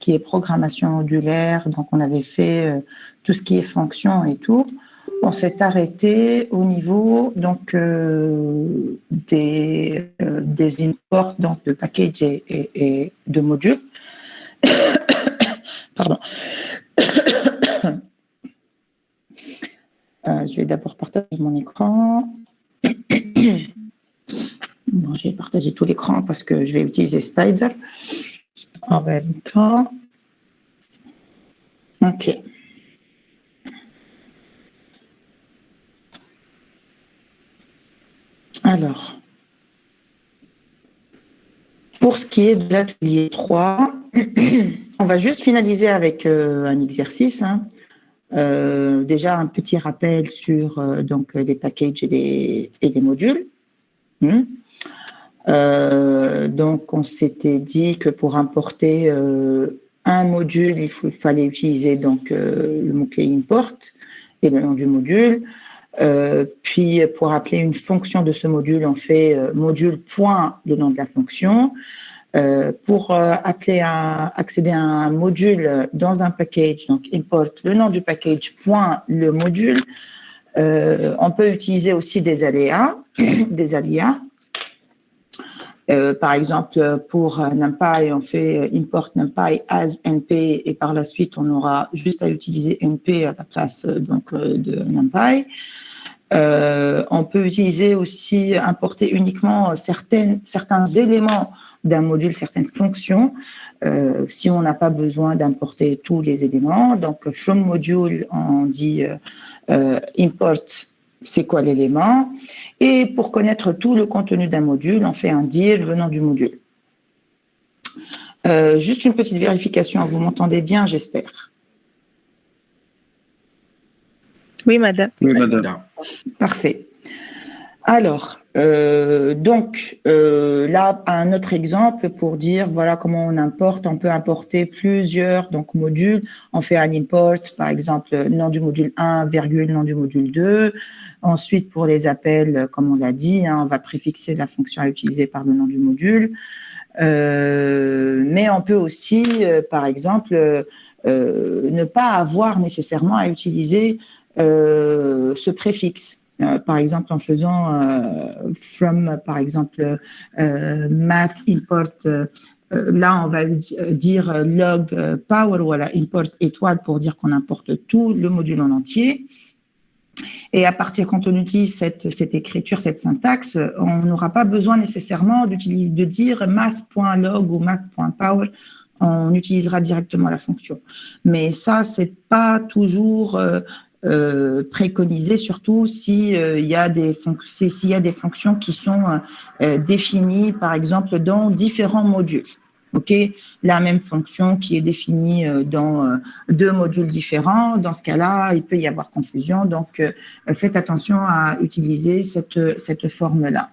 qui est programmation modulaire, donc on avait fait tout ce qui est fonction et tout. On s'est arrêté au niveau donc des imports donc de package et de modules. Pardon. Je vais d'abord partager mon écran. Bon, je vais partager tout l'écran parce que je vais utiliser Spider en même temps. OK. Alors, pour ce qui est de l'atelier 3, on va juste finaliser avec un exercice. Déjà, un petit rappel sur donc, les packages et les modules. Donc, on s'était dit que pour importer un module, il fallait utiliser donc, le mot-clé import et le nom du module. Puis, pour appeler une fonction de ce module, on fait module point le nom de la fonction. Pour accéder à un module dans un package, donc import le nom du package point le module. On peut utiliser aussi des alias. Par exemple, pour NumPy, on fait import NumPy as NP et par la suite, on aura juste à utiliser NP à la place donc, de NumPy. On peut utiliser aussi, importer uniquement certains éléments d'un module, certaines fonctions, si on n'a pas besoin d'importer tous les éléments. Donc, from module, on dit import, c'est quoi l'élément. Et pour connaître tout le contenu d'un module, on fait un dir venant du module. Juste une petite vérification, vous m'entendez bien, j'espère. Oui, madame. Oui, madame. Parfait. Alors, donc, là, un autre exemple pour dire, voilà comment on importe. On peut importer plusieurs donc, modules. On fait un import, par exemple, nom du module 1, virgule, nom du module 2. Ensuite, pour les appels, comme on l'a dit, on va préfixer la fonction à utiliser par le nom du module. Mais on peut aussi, par exemple, ne pas avoir nécessairement à utiliser ce préfixe. Par exemple, en faisant from, par exemple, math import, là, on va dire log power, voilà, import étoile pour dire qu'on importe tout le module en entier. Et à partir, quand on utilise cette écriture, cette syntaxe, on n'aura pas besoin nécessairement de dire math.log ou math.power. On utilisera directement la fonction. Mais ça, c'est pas toujours préconisé, surtout s'il y a des fonctions qui sont définies, par exemple, dans différents modules. OK, la même fonction qui est définie dans deux modules différents. Dans ce cas-là, il peut y avoir confusion. Donc, faites attention à utiliser cette forme-là.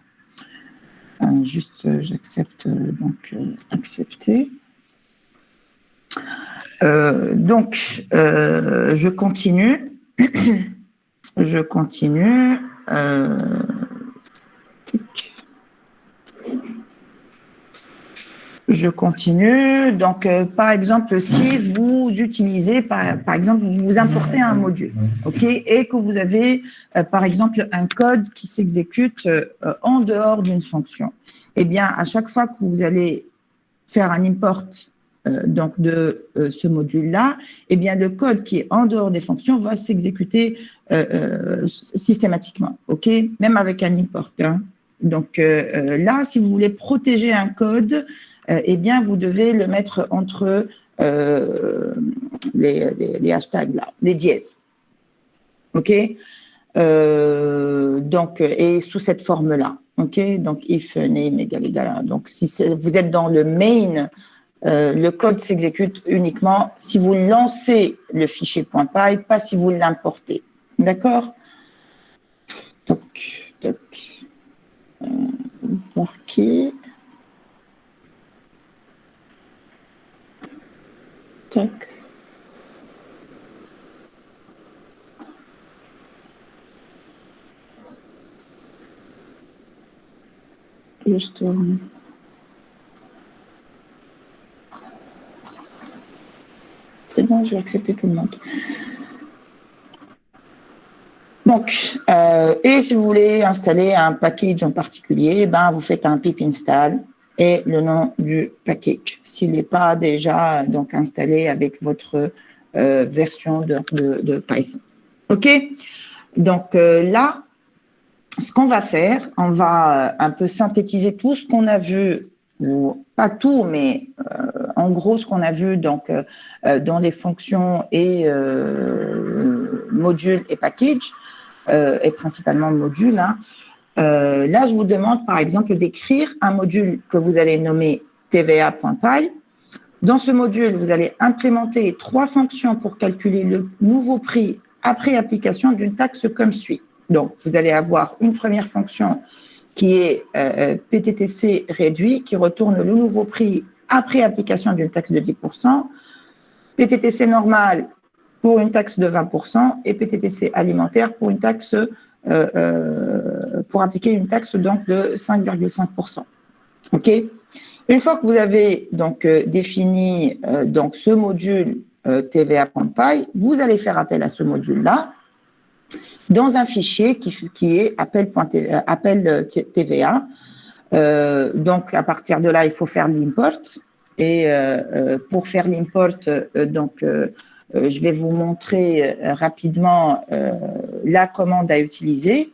Juste, j'accepte, donc, accepter. Donc, je continue. Je continue. Je continue. Donc, par exemple, si vous utilisez, par exemple, vous importez un module, OK, et que vous avez, par exemple, un code qui s'exécute en dehors d'une fonction, eh bien, à chaque fois que vous allez faire un import donc de ce module-là, eh bien, le code qui est en dehors des fonctions va s'exécuter systématiquement, OK, même avec un import. Hein. Donc, là, si vous voulez protéger un code, eh bien, vous devez le mettre entre les hashtags là, les dièses. OK? Donc, et sous cette forme-là. OK? Donc, if name égale. Donc, si vous êtes dans le main, le code s'exécute uniquement si vous lancez le fichier .py, pas si vous l'importez. D'accord? Donc, marquer. Tac. Juste. c'est bon, je vais accepter tout le monde. Donc, et si vous voulez installer un package en particulier, vous faites un pip install et le nom du package, s'il n'est pas déjà donc installé avec votre version de Python. OK? Donc là, ce qu'on va faire, on va un peu synthétiser tout ce qu'on a vu, ou pas tout, mais en gros ce qu'on a vu donc dans les fonctions et modules et packages, et principalement modules. Là, je vous demande par exemple d'écrire un module que vous allez nommer tva.py. Dans ce module, vous allez implémenter 3 fonctions pour calculer le nouveau prix après application d'une taxe comme suit. Donc, vous allez avoir une première fonction qui est PTTC réduit, qui retourne le nouveau prix après application d'une taxe de 10%, PTTC normal pour une taxe de 20% et PTTC alimentaire pour une taxe pour appliquer une taxe donc de 5,5%. OK? Une fois que vous avez donc défini donc ce module tva.py, vous allez faire appel à ce module-là dans un fichier qui est appel TVA. Donc à partir de là, il faut faire l'import et pour faire l'import, je vais vous montrer rapidement la commande à utiliser.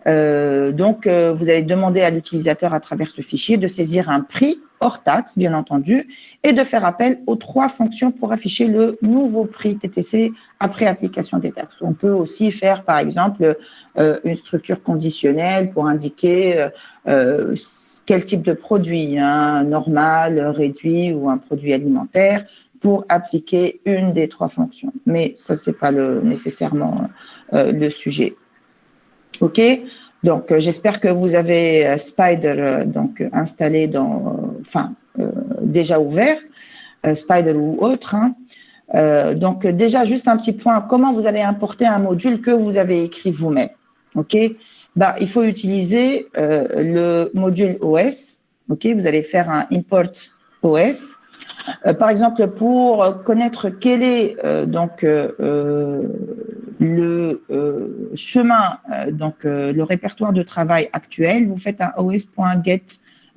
Vous allez demander à l'utilisateur à travers ce fichier de saisir un prix hors taxe, bien entendu, et de faire appel aux 3 fonctions pour afficher le nouveau prix TTC après application des taxes. On peut aussi faire, par exemple, une structure conditionnelle pour indiquer quel type de produit, normal, réduit ou un produit alimentaire, pour appliquer une des 3 fonctions. Mais ça, c'est pas nécessairement le sujet. OK? Donc, j'espère que vous avez Spider installé déjà ouvert, Spider ou autre. Donc, déjà, juste un petit point, comment vous allez importer un module que vous avez écrit vous-même? OK? Il faut utiliser le module OS. OK? Vous allez faire un import OS. Par exemple, pour connaître quel est le chemin, le répertoire de travail actuel, vous faites un os.get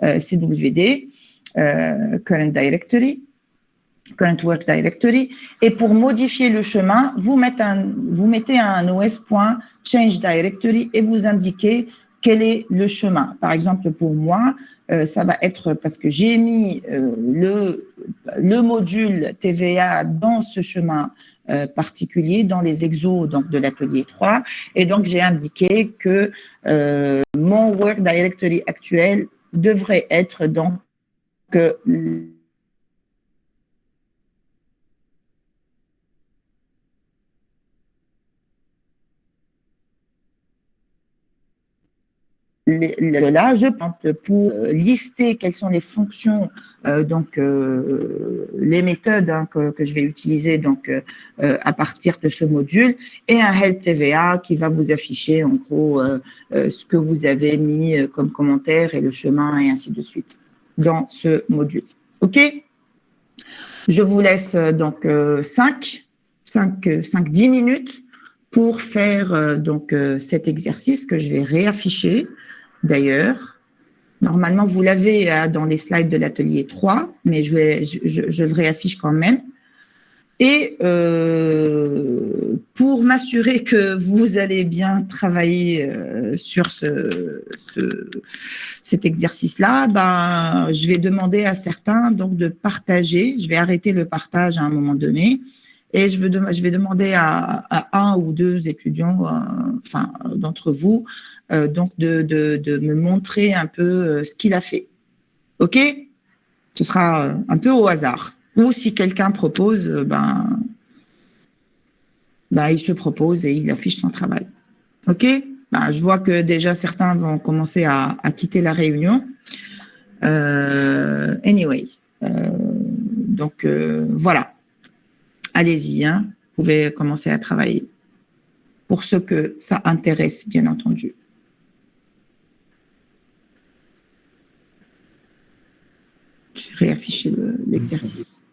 cwd, current directory, current work directory, et pour modifier le chemin, vous mettez un os.change directory et vous indiquez quel est le chemin. Par exemple, pour moi, ça va être parce que j'ai mis le module TVA dans ce chemin particulier, dans les exos de l'atelier 3, et donc j'ai indiqué que mon work directory actuel devrait être donc là, je pense pour lister quelles sont les fonctions, les méthodes que je vais utiliser à partir de ce module, et un help TVA qui va vous afficher en gros ce que vous avez mis comme commentaire et le chemin et ainsi de suite dans ce module. OK? Je vous laisse 10 minutes pour faire cet exercice que je vais réafficher. D'ailleurs, normalement, vous l'avez dans les slides de l'atelier 3, mais je le réaffiche quand même. Et pour m'assurer que vous allez bien travailler sur cet exercice-là, je vais demander à certains de partager. Je vais arrêter le partage à un moment donné. Et je vais demander à 1 ou 2 étudiants, d'entre vous, de me montrer un peu ce qu'il a fait. OK? Ce sera un peu au hasard. Ou si quelqu'un propose, il se propose et il affiche son travail. OK? Je vois que déjà certains vont commencer à quitter la réunion. Anyway. Voilà. Allez-y, vous pouvez commencer à travailler. Pour ceux que ça intéresse, bien entendu. Je vais réafficher l'exercice.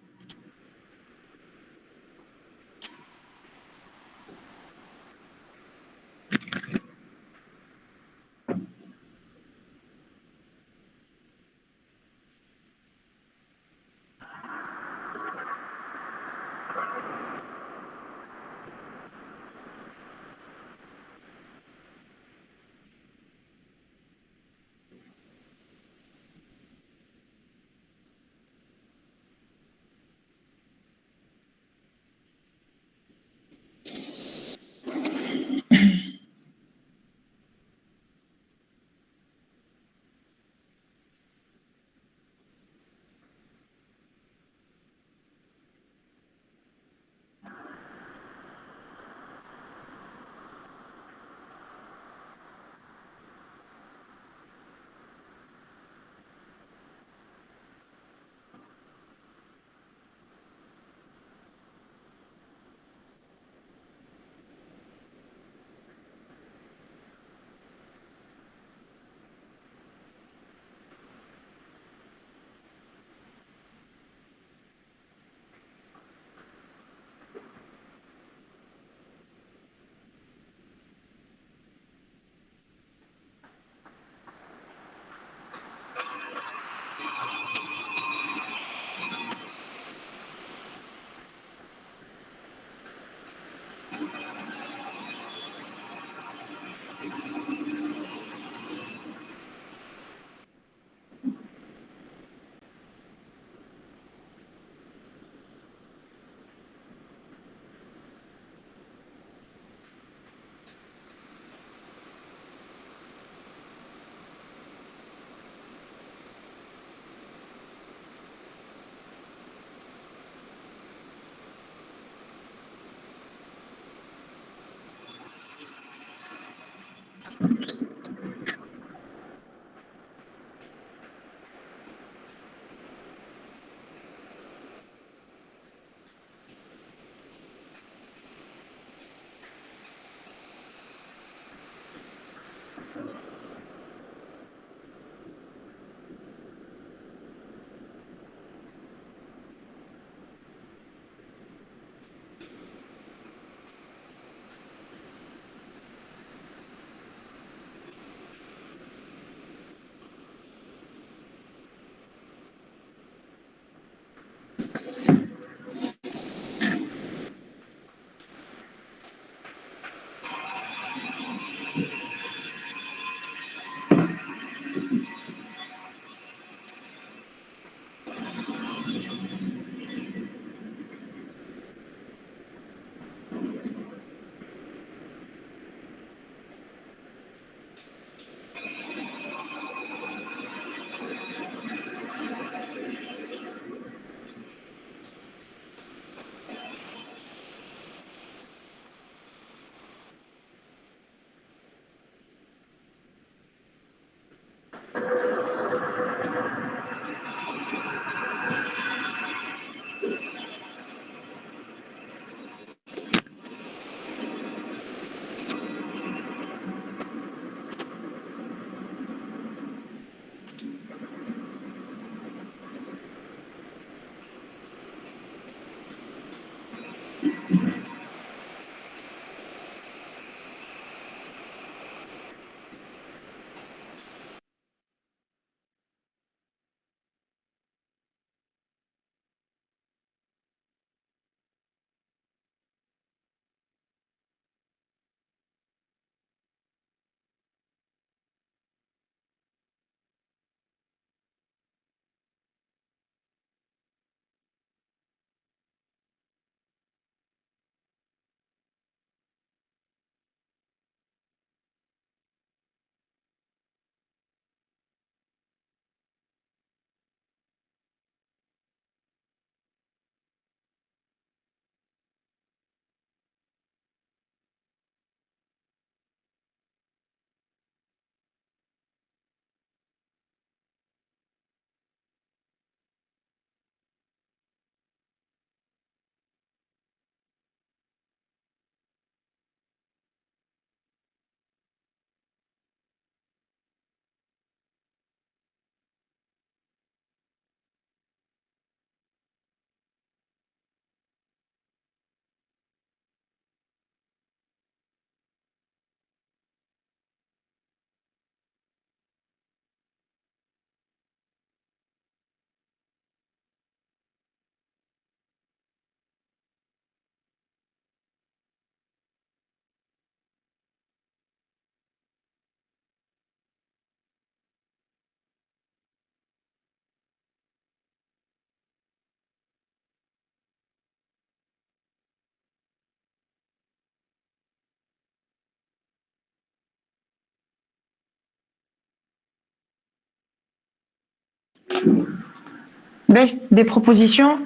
Des propositions?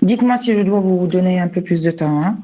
Dites-moi si je dois vous donner un peu plus de temps. Hein.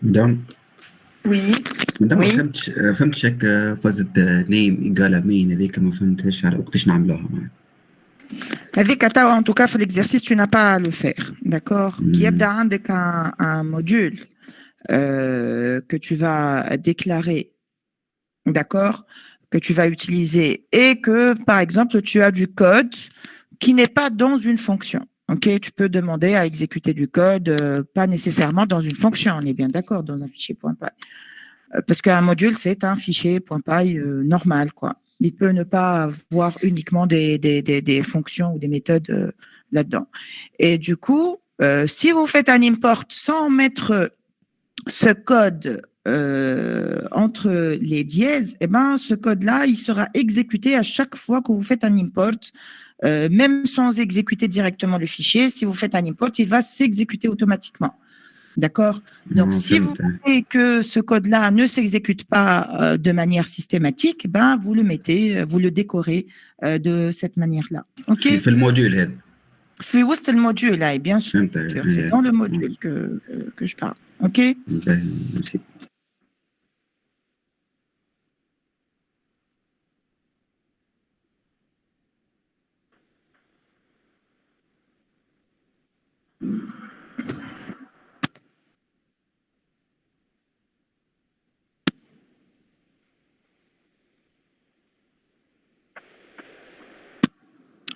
مدام Oui. مدام ما Oui. فهمتش هيك فازت نيم قال مين هذيك ما فهمتش على وقتاش نعملوها معنا. Avec Ata, en tout cas, l'exercice, tu n'as pas à le faire. D'accord? Qui est avec un module que tu vas déclarer, d'accord? Que tu vas utiliser et que, par exemple, tu as du code qui n'est pas dans une fonction. Ok, tu peux demander à exécuter du code, pas nécessairement dans une fonction, on est bien d'accord, dans un fichier .py. Parce qu'un module, c'est un fichier .py normal, quoi. Il peut ne pas avoir uniquement des fonctions ou des méthodes là-dedans. Et du coup, si vous faites un import sans mettre ce code entre les dièses, eh ben, ce code-là, il sera exécuté à chaque fois que vous faites un import, même sans exécuter directement le fichier. Si vous faites un import, il va s'exécuter automatiquement. D'accord? Donc, si vous voulez que ce code-là ne s'exécute pas de manière systématique, ben, vous le mettez, vous le décorez de cette manière-là. OK? في الموديل هذا. في وسط الموديل là, et bien sûr, c'est dans le module que je parle. OK? Merci.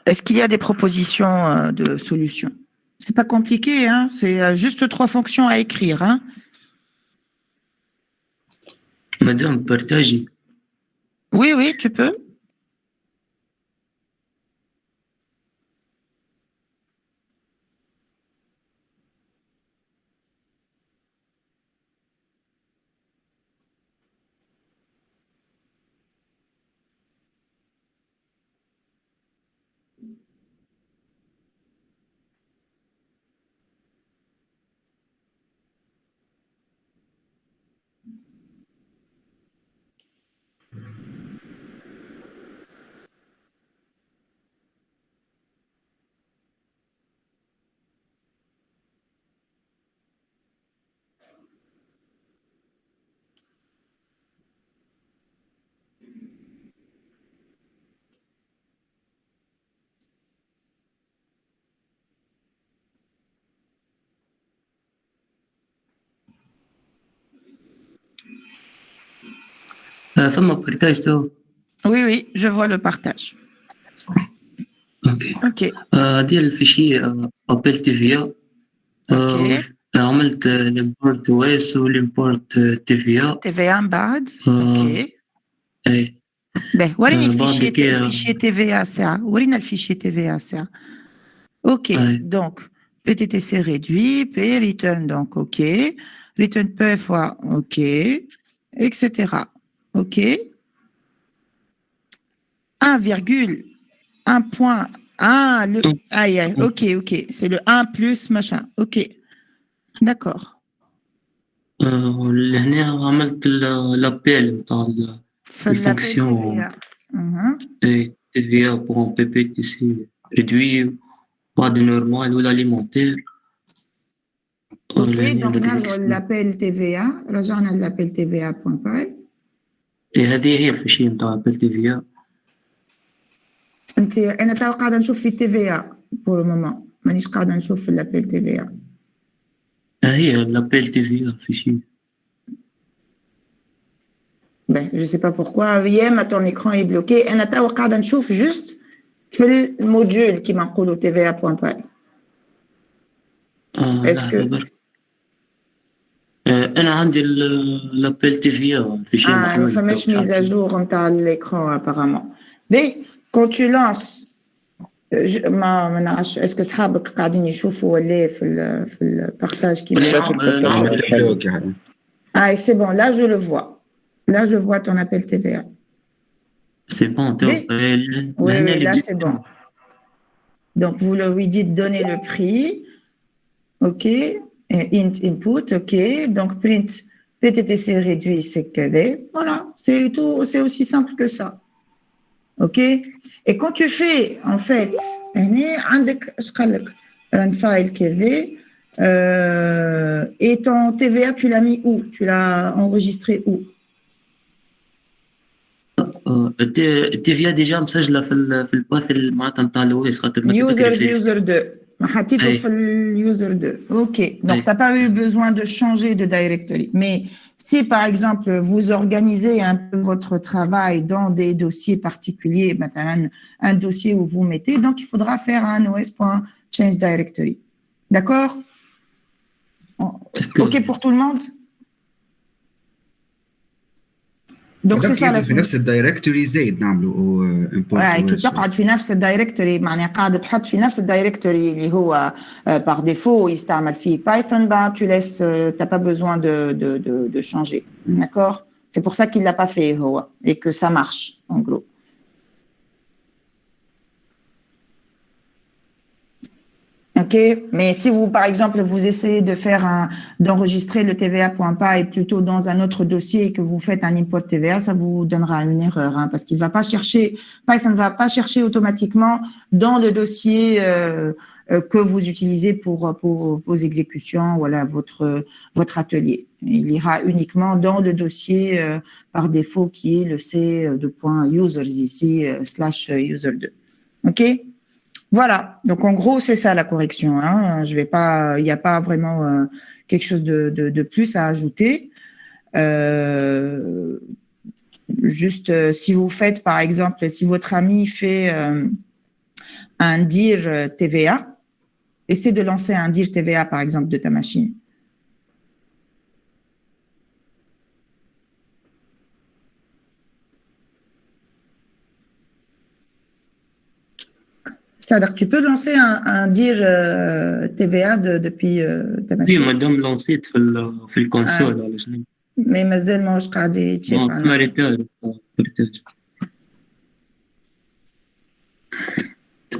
Est-ce qu'il y a des propositions de solutions? C'est pas compliqué, hein? C'est juste 3 fonctions à écrire, hein? Madame, partagez. Oui, oui, tu peux. فما بارتاج تو. Oui, oui, je vois le partage. اوكي. ديال الفيشي قبلت فيها. اوكي. عملت الامبورت واس والامبورت TVA. TVA بعد. اوكي. اي. Ben, وريني الفيشية TVA ساعة. ورينا الفيشية TVA ساعة. OK. Donc, PTTC réduit, P return, donc OK. Return P fois OK, etc. OK. 1,1 point 1, le, OK, OK. C'est le 1 plus machin. OK. D'accord. لهنا عملت l'APL بتاع في les l'appel fonctions TVA. Mhm. TVA pour un PPTC réduit, pas de normal ou l'alimentaire. Ok, لهنا donc نقدر نرجع نسمي. l'appel TVA. رجعنا l'appel TVA.py. هذه هي الفيشي بتاع APL TVA. انا تو قاعده نشوف في TVA pour le moment. مانيش قاعده نشوف في l'appel TVA. هي l'APL TVA الفيشي. Ben, je sais pas pourquoi. Hier, ton écran est bloqué. انا تو قاعده نشوف juste في الموديول كيما نقولوا TVA.py. Est-ce لحظة que برك. أنا عندي l'APL TVA الفيشي ah, ما محلول تو فماش mise à تحكي. jour نتاع l'écran apparemment. Mais quand tu lances ما نعرفش اسكو صحابك قاعدين يشوفوا ولا في البارتاج كيما نعم نعم. عملت بلوك يعني. ah c'est bon là je le vois là je vois ton appel TVA C'est bon تو oui لهنا oui اللي là c'est bon بديت. donc vous lui dites donner le prix ok int input ok donc print PTTC réduit c'est cadet voilà c'est tout c'est aussi simple que ça ok et quand tu fais en fait هنا عندك اش قال لك run file كذا et ton TVA tu l'as mis où tu l'as enregistré où التيفيا ديجا مسجله في الباث معناتها نتاع الاويس خاطر ما users تبكريتيش. user 2 حطيته اي في user 2 ok donc اي t'as pas eu besoin de changer de directory mais si par exemple vous organisez un peu votre travail dans des dossiers particuliers un dossier où vous mettez donc il faudra faire un os.change directory d'accord ok pour tout le monde donc c'est ça la في نفس الدايركتوري زايد نعملوا امبورت كي تقعد في نفس الدايركتوري معناها قاعده تحط في نفس الدايركتوري اللي هو par défaut يستعمل فيه Python ben tu laisses t'as pas besoin de changer d'accord c'est pour ça qu'il l'a pas fait هو et que ça marche en gros ok mais si vous par exemple vous essayez de faire d'enregistrer le TVA.py plutôt dans un autre dossier et que vous faites un import TVA ça vous donnera une erreur hein, parce qu'il va pas chercher Python va pas chercher automatiquement dans le dossier que vous utilisez pour vos exécutions voilà votre atelier il ira uniquement dans le dossier par défaut qui est le C de point users ici /user2 ok. Voilà, donc en gros, c'est ça la correction. Hein. Je vais pas, il n'y a pas vraiment quelque chose de plus à ajouter. Juste, si vous faites, par exemple, si votre ami fait un dir TVA, essaie de lancer un dir TVA, par exemple, de ta machine. C'est-à-dire que tu peux lancer un dir TVA depuis ta machine. Oui, madame لانسيت في الكونسول على شنو. Mais مازال ماهوش قاعد يتشاف ما ريتاج.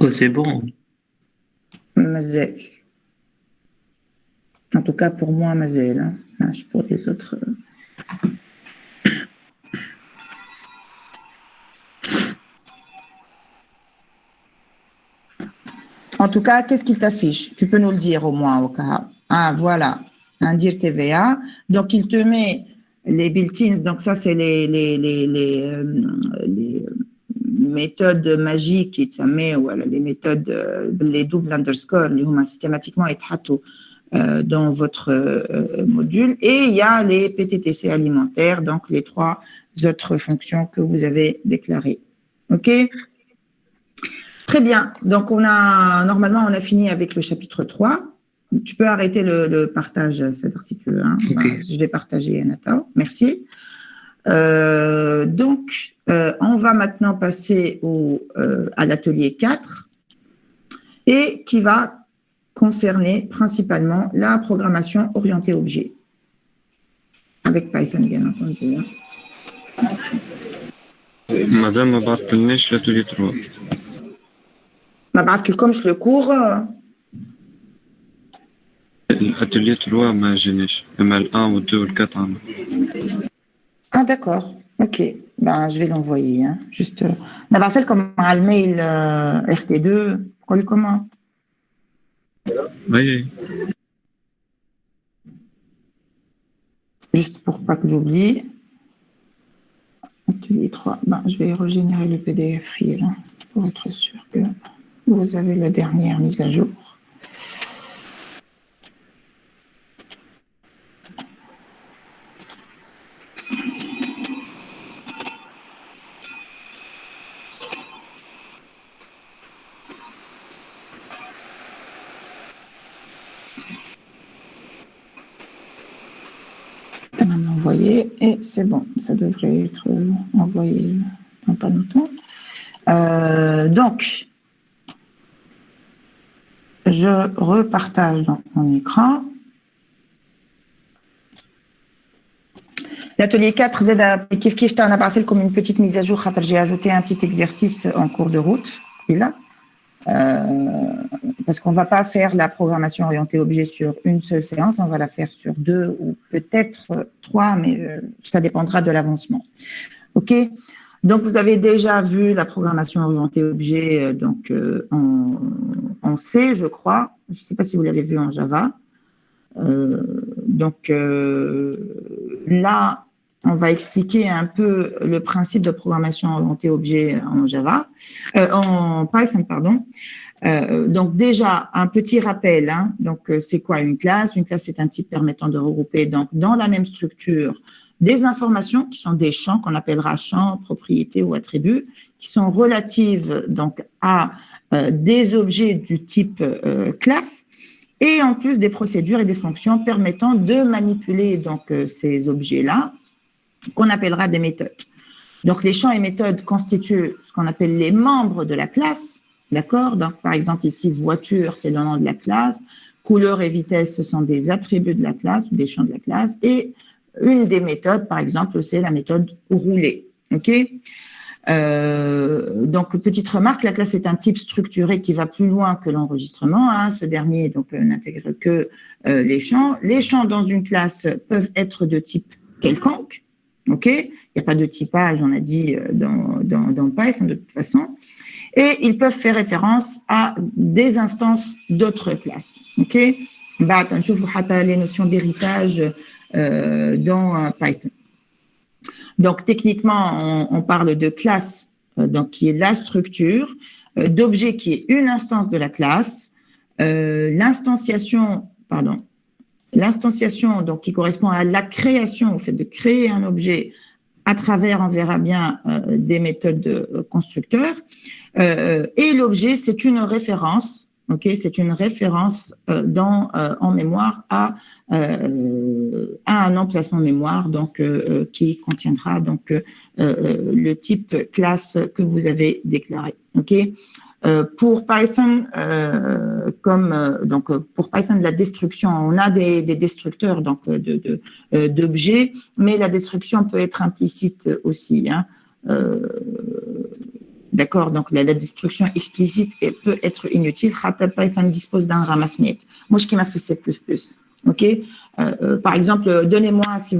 C'est bon. مازال. En tout cas pour moi مازال. Hein. Pour les autres. En tout cas, qu'est-ce qu'il t'affiche? Tu peux nous le dire au moins au cas. Ah, voilà, un dir TVA. Donc, il te met les built-ins. Donc, ça, c'est les méthodes magiques. Il te met voilà, les méthodes, les doubles underscore, les humains systématiquement et dans votre module. Et il y a les PTTC alimentaires, donc les trois autres fonctions que vous avez déclarées. OK? Très bien. Donc, normalement, on a fini avec le chapitre 3. Tu peux arrêter le partage, c'est-à-dire si tu veux. Hein. Okay. Je vais partager, Natao. Merci. Donc, on va maintenant passer à l'atelier 4 et qui va concerner principalement la programmation orientée objet. Avec Python, bien entendu. Hein. Madame, ما بعثتلناش l'atelier 3. ما بعثت لكمش le cours الاتelier 3 ما جانيش اما ال 1 و 2 و 4 عمل. Ah, d'accord. Ok. Ben, je vais l'envoyer. Hein. Juste, on va faire comme un mail RT2. Comment? Oui. Juste pour pas que j'oublie. Atelier 3. Ben, je vais régénérer le PDF free là, pour être sûr que vous avez la dernière mise à jour. Envoyé et c'est bon, ça devrait être envoyé dans pas longtemps. Donc, je repartage donc mon écran. L'atelier 4, Kif t'en a parlé comme une petite mise à jour. J'ai ajouté un petit exercice en cours de route. Et là, parce qu'on ne va pas faire la programmation orientée objet sur une seule séance, on va la faire sur 2 ou peut-être 3, mais ça dépendra de l'avancement. OK? Donc, vous avez déjà vu la programmation orientée objet donc, en C, je crois. Je ne sais pas si vous l'avez vu en Java. Donc, là, on va expliquer un peu le principe de programmation orientée objet en Java, en Python, pardon. Donc déjà, un petit rappel. Hein. Donc, c'est quoi une classe? Une classe, c'est un type permettant de regrouper donc, dans la même structure des informations qui sont des champs qu'on appellera champs, propriétés ou attributs, qui sont relatives donc, à des objets du type classe, et en plus des procédures et des fonctions permettant de manipuler donc, ces objets-là, qu'on appellera des méthodes. Donc, les champs et méthodes constituent ce qu'on appelle les membres de la classe, d'accord? Donc, par exemple, ici, voiture, c'est le nom de la classe, couleur et vitesse, ce sont des attributs de la classe ou des champs de la classe, et une des méthodes, par exemple, c'est la méthode rouler, ok? Donc, petite remarque, la classe est un type structuré qui va plus loin que l'enregistrement. Hein. Ce dernier donc n'intègre que les champs. Les champs dans une classe peuvent être de type quelconque. OK? Il n'y a pas de typage, on a dit dans Python de toute façon. Et ils peuvent faire référence à des instances d'autres classes. OK? Bah, on voit les notions d'héritage dans Python. Donc, techniquement, on parle de classe, donc qui est la structure, d'objet qui est une instance de la classe, l'instanciation donc qui correspond à la création, au fait de créer un objet à travers, on verra bien, des méthodes de constructeurs. Et l'objet, c'est une référence, ok, c'est une référence en mémoire à un emplacement mémoire, donc qui contiendra donc le type classe que vous avez déclaré, ok. Pour Python, pour Python de la destruction, on a des destructeurs donc d'objets, mais la destruction peut être implicite aussi. Hein. D'accord, donc la destruction explicite peut être inutile. Python dispose d'un ramasse-net. Moi, je qui m'a fait C++. Ok. Par exemple, donnez-moi, si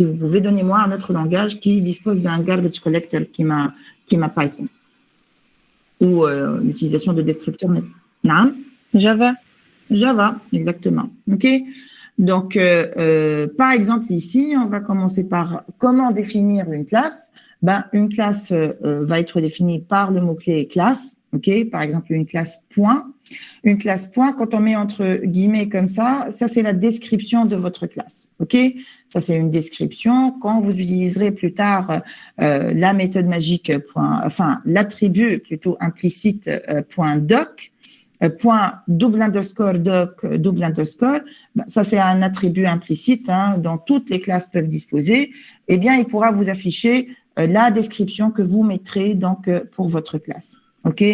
vous pouvez, donnez-moi un autre langage qui dispose d'un garbage collector qui m'a Python. Ou l'utilisation de destructeurs. Non? Java, exactement. OK? Donc, par exemple, ici, on va commencer par comment définir une classe. Ben, une classe va être définie par le mot-clé classe. OK? Par exemple, une classe point. Une classe point, quand on met entre guillemets comme ça c'est la description de votre classe. OK? Ça, c'est une description. Quand vous utiliserez plus tard la méthode magique l'attribut plutôt implicite .doc, double underscore doc, double underscore, ça, c'est un attribut implicite dont toutes les classes peuvent disposer. Eh bien, il pourra vous afficher la description que vous mettrez donc pour votre classe. OK?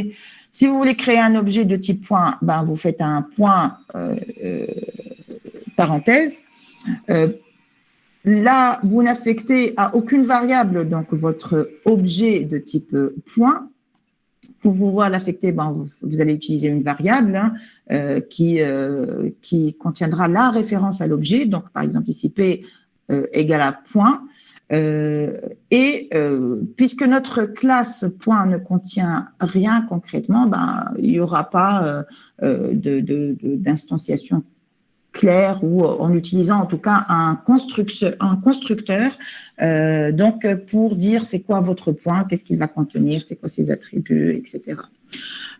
Si vous voulez créer un objet de type point, vous faites un point parenthèse. Là, vous n'affectez à aucune variable donc votre objet de type point. pour pouvoir l'affecter, vous allez utiliser une variable qui contiendra la référence à l'objet. Donc, par exemple, ici, P égale à point. Puisque notre classe point ne contient rien concrètement, il n'y aura pas d'instanciation claire ou en utilisant en tout cas un constructeur donc pour dire c'est quoi votre point, qu'est-ce qu'il va contenir, c'est quoi ses attributs, etc.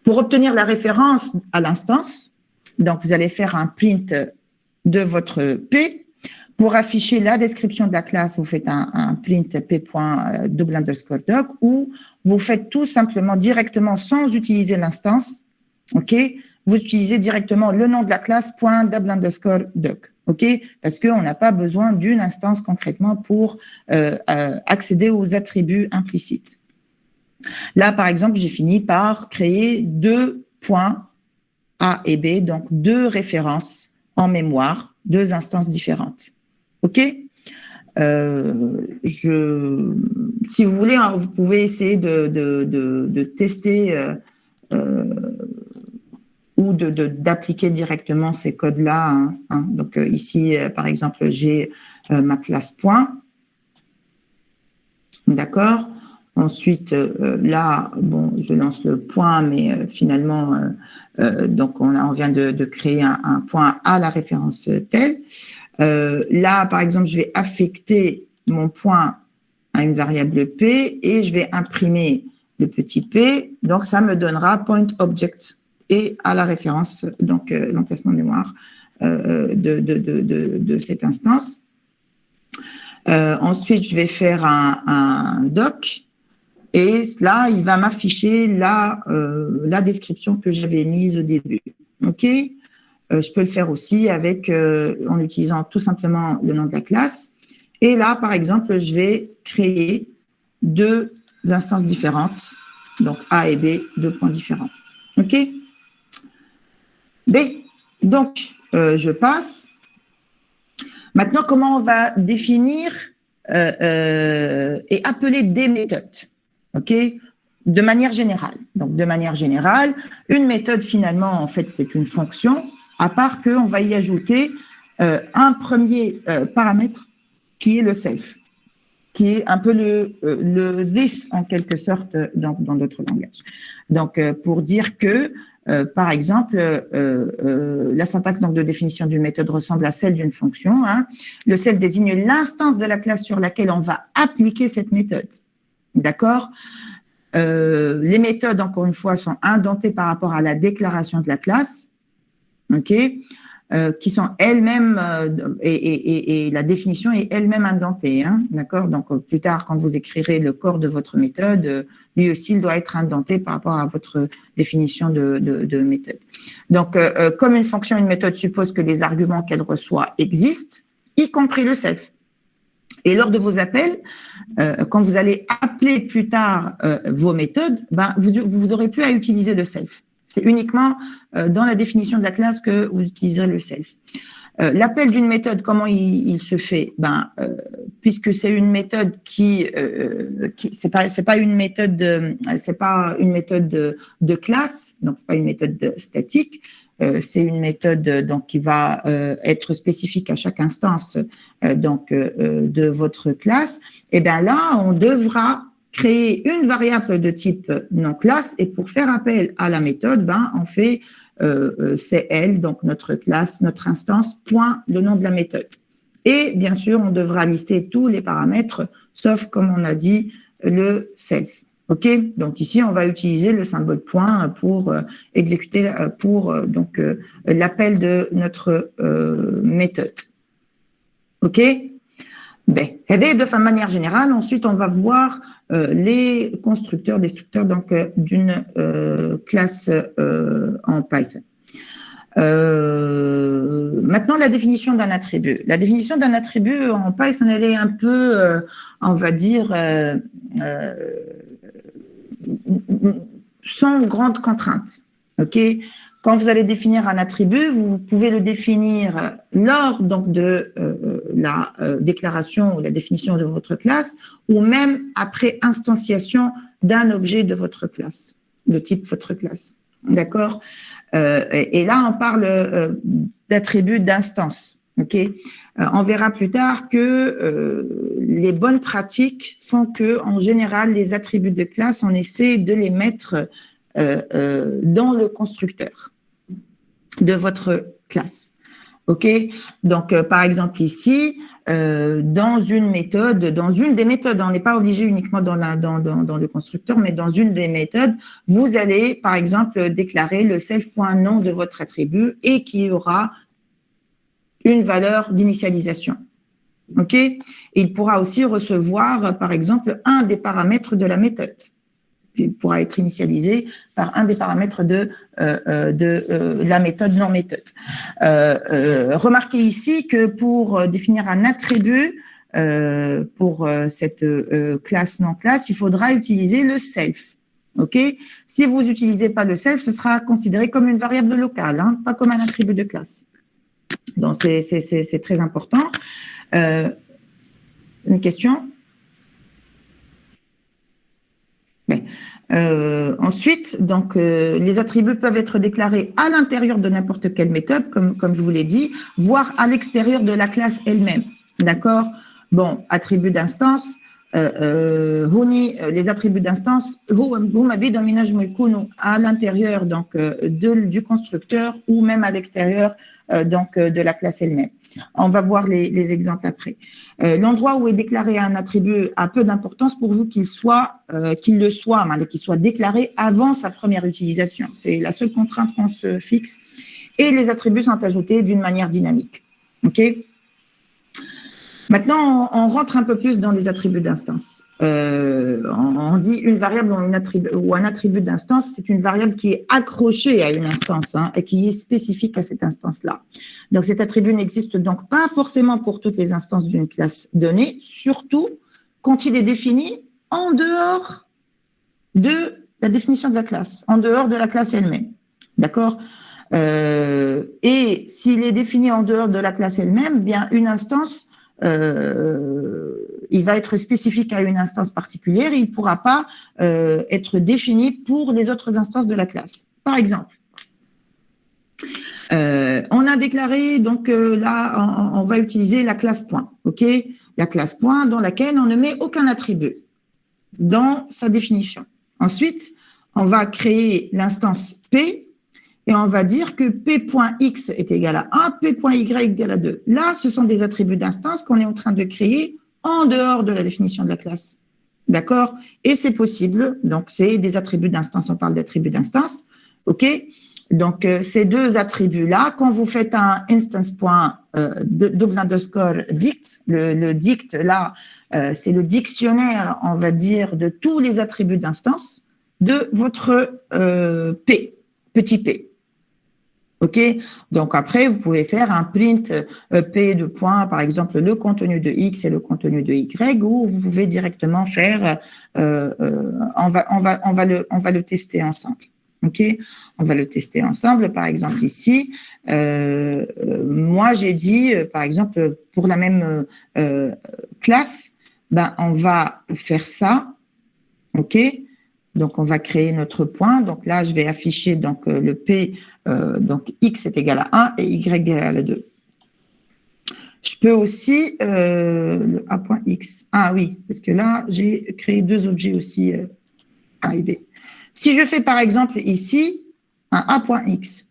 Pour obtenir la référence à l'instance, donc vous allez faire un print de votre P. Pour afficher la description de la classe, vous faites un print p.double_doc ou vous faites tout simplement directement sans utiliser l'instance, ok? Vous utilisez directement le nom de la classe .double_doc, ok? Parce qu'on n'a pas besoin d'une instance concrètement pour accéder aux attributs implicites. Là, par exemple, j'ai fini par créer 2 points A et B, donc 2 références en mémoire, 2 instances différentes. OK? Si vous voulez, vous pouvez essayer de tester ou d'appliquer directement ces codes-là. Donc, ici, par exemple, j'ai ma classe point. D'accord? Ensuite, là, je lance le point, mais finalement, donc on vient de créer un point à la référence telle. Là, par exemple, je vais affecter mon point à une variable P et je vais imprimer le petit P. Donc, ça me donnera point object et à la référence, donc l'emplacement de mémoire de cette instance. Ensuite, je vais faire un doc et là, il va m'afficher la description que j'avais mise au début. OK? Je peux le faire aussi en utilisant tout simplement le nom de la classe. Et là, par exemple, je vais créer 2 instances différentes, donc A et B, 2 points différents. OK? B. Donc, je passe. Maintenant, comment on va définir et appeler des méthodes? OK? De manière générale. Donc, de manière générale, une méthode, finalement, en fait, c'est une fonction, à part qu'on va y ajouter un premier paramètre qui est le self, qui est un peu le this, en quelque sorte, dans d'autres langages. Donc, pour dire que, par exemple, la syntaxe donc, de définition d'une méthode ressemble à celle d'une fonction. Le self désigne l'instance de la classe sur laquelle on va appliquer cette méthode. D'accord? Les méthodes, encore une fois, sont indentées par rapport à la déclaration de la classe, ok, qui sont elles-mêmes, et la définition est elle-même indentée, d'accord? Donc, plus tard, quand vous écrirez le corps de votre méthode, lui aussi, il doit être indenté par rapport à votre définition de méthode. Donc, comme une fonction, une méthode suppose que les arguments qu'elle reçoit existent, y compris le self. Et lors de vos appels, quand vous allez appeler plus tard vos méthodes, vous aurez plus à utiliser le self. C'est uniquement dans la définition de la classe que vous utiliserez le self. L'appel d'une méthode, comment il se fait? Puisque c'est une méthode c'est pas une méthode de classe, donc c'est pas une méthode statique. C'est une méthode donc qui va être spécifique à chaque instance de votre classe. Et bien là, on devra créer une variable de type non-classe et pour faire appel à la méthode, on fait CL, donc notre classe, notre instance, point le nom de la méthode. Et bien sûr, on devra lister tous les paramètres, sauf comme on a dit, le self. OK? Donc ici, on va utiliser le symbole point pour exécuter l'appel de notre méthode. OK? De manière générale, ensuite, on va voir les constructeurs, destructeurs d'une classe en Python. Maintenant, la définition d'un attribut. La définition d'un attribut en Python, elle est un peu, on va dire, sans grande contrainte. OK? Quand vous allez définir un attribut, vous pouvez le définir lors de la déclaration ou la définition de votre classe ou même après instantiation d'un objet de votre classe. le type votre classe. D'accord. Et là, on parle d'attributs d'instance. Ok. On verra plus tard que les bonnes pratiques font que, en général, les attributs de classe, on essaie de les mettre dans le constructeur de votre classe. Ok. Donc, par exemple ici, dans une méthode, dans une des méthodes, on n'est pas obligé uniquement dans le constructeur, mais dans une des méthodes, vous allez, par exemple, déclarer le self.nom de votre attribut et qui aura une valeur d'initialisation. OK? Il pourra aussi recevoir, par exemple, un des paramètres de la méthode. Il pourra être initialisé par un des paramètres de la méthode non-méthode. Remarquez ici que pour définir un attribut pour cette classe non-classe, il faudra utiliser le self. OK? Si vous n'utilisez pas le self, ce sera considéré comme une variable locale, hein, pas comme un attribut de classe. Donc, c'est très important. Une question? Oui. Ensuite, donc, les attributs peuvent être déclarés à l'intérieur de n'importe quelle méthode, comme je vous l'ai dit, voire à l'extérieur de la classe elle-même. D'accord? Bon, attributs d'instance. Les attributs d'instance, à l'intérieur donc du constructeur ou même à l'extérieur donc de la classe elle-même. On va voir les exemples après. L'endroit où est déclaré un attribut a peu d'importance pourvu qu'il le soit, mais qu'il soit déclaré avant sa première utilisation. C'est la seule contrainte qu'on se fixe. Et les attributs sont ajoutés d'une manière dynamique. OK? Maintenant, on rentre un peu plus dans les attributs d'instance. On dit une variable ou un attribut d'instance, c'est une variable qui est accrochée à une instance et qui est spécifique à cette instance-là. Donc, cet attribut n'existe donc pas forcément pour toutes les instances d'une classe donnée, surtout quand il est défini en dehors de la définition de la classe, en dehors de la classe elle-même. D'accord ? Et s'il est défini en dehors de la classe elle-même, bien une instance il va être spécifique à une instance particulière, il ne pourra pas être défini pour les autres instances de la classe. Par exemple, on a déclaré, donc là, on va utiliser la classe point, ok? La classe point dans laquelle on ne met aucun attribut dans sa définition. Ensuite, on va créer l'instance P, et on va dire que P.x est égal à 1, P.y égal à 2. Là, ce sont des attributs d'instance qu'on est en train de créer en dehors de la définition de la classe. D'accord? Et c'est possible. Donc, c'est des attributs d'instance. On parle d'attributs d'instance. OK? Donc, ces deux attributs-là, quand vous faites un instance.double_dict, le dict, là, c'est le dictionnaire, on va dire, de tous les attributs d'instance de votre P, petit p. OK? Donc, après, vous pouvez faire un print P de point, par exemple, le contenu de X et le contenu de Y, ou vous pouvez directement faire, on va le tester ensemble. OK? On va le tester ensemble. Par exemple, ici, moi, j'ai dit, par exemple, pour la même classe, ben, on va faire ça. OK? Donc, on va créer notre point. Donc, là, je vais afficher donc, le P, donc X est égal à 1 et Y est égal à 2. Je peux aussi, le A.x. Ah oui, parce que là, j'ai créé deux objets aussi A et B. Si je fais, par exemple, ici, un A.x,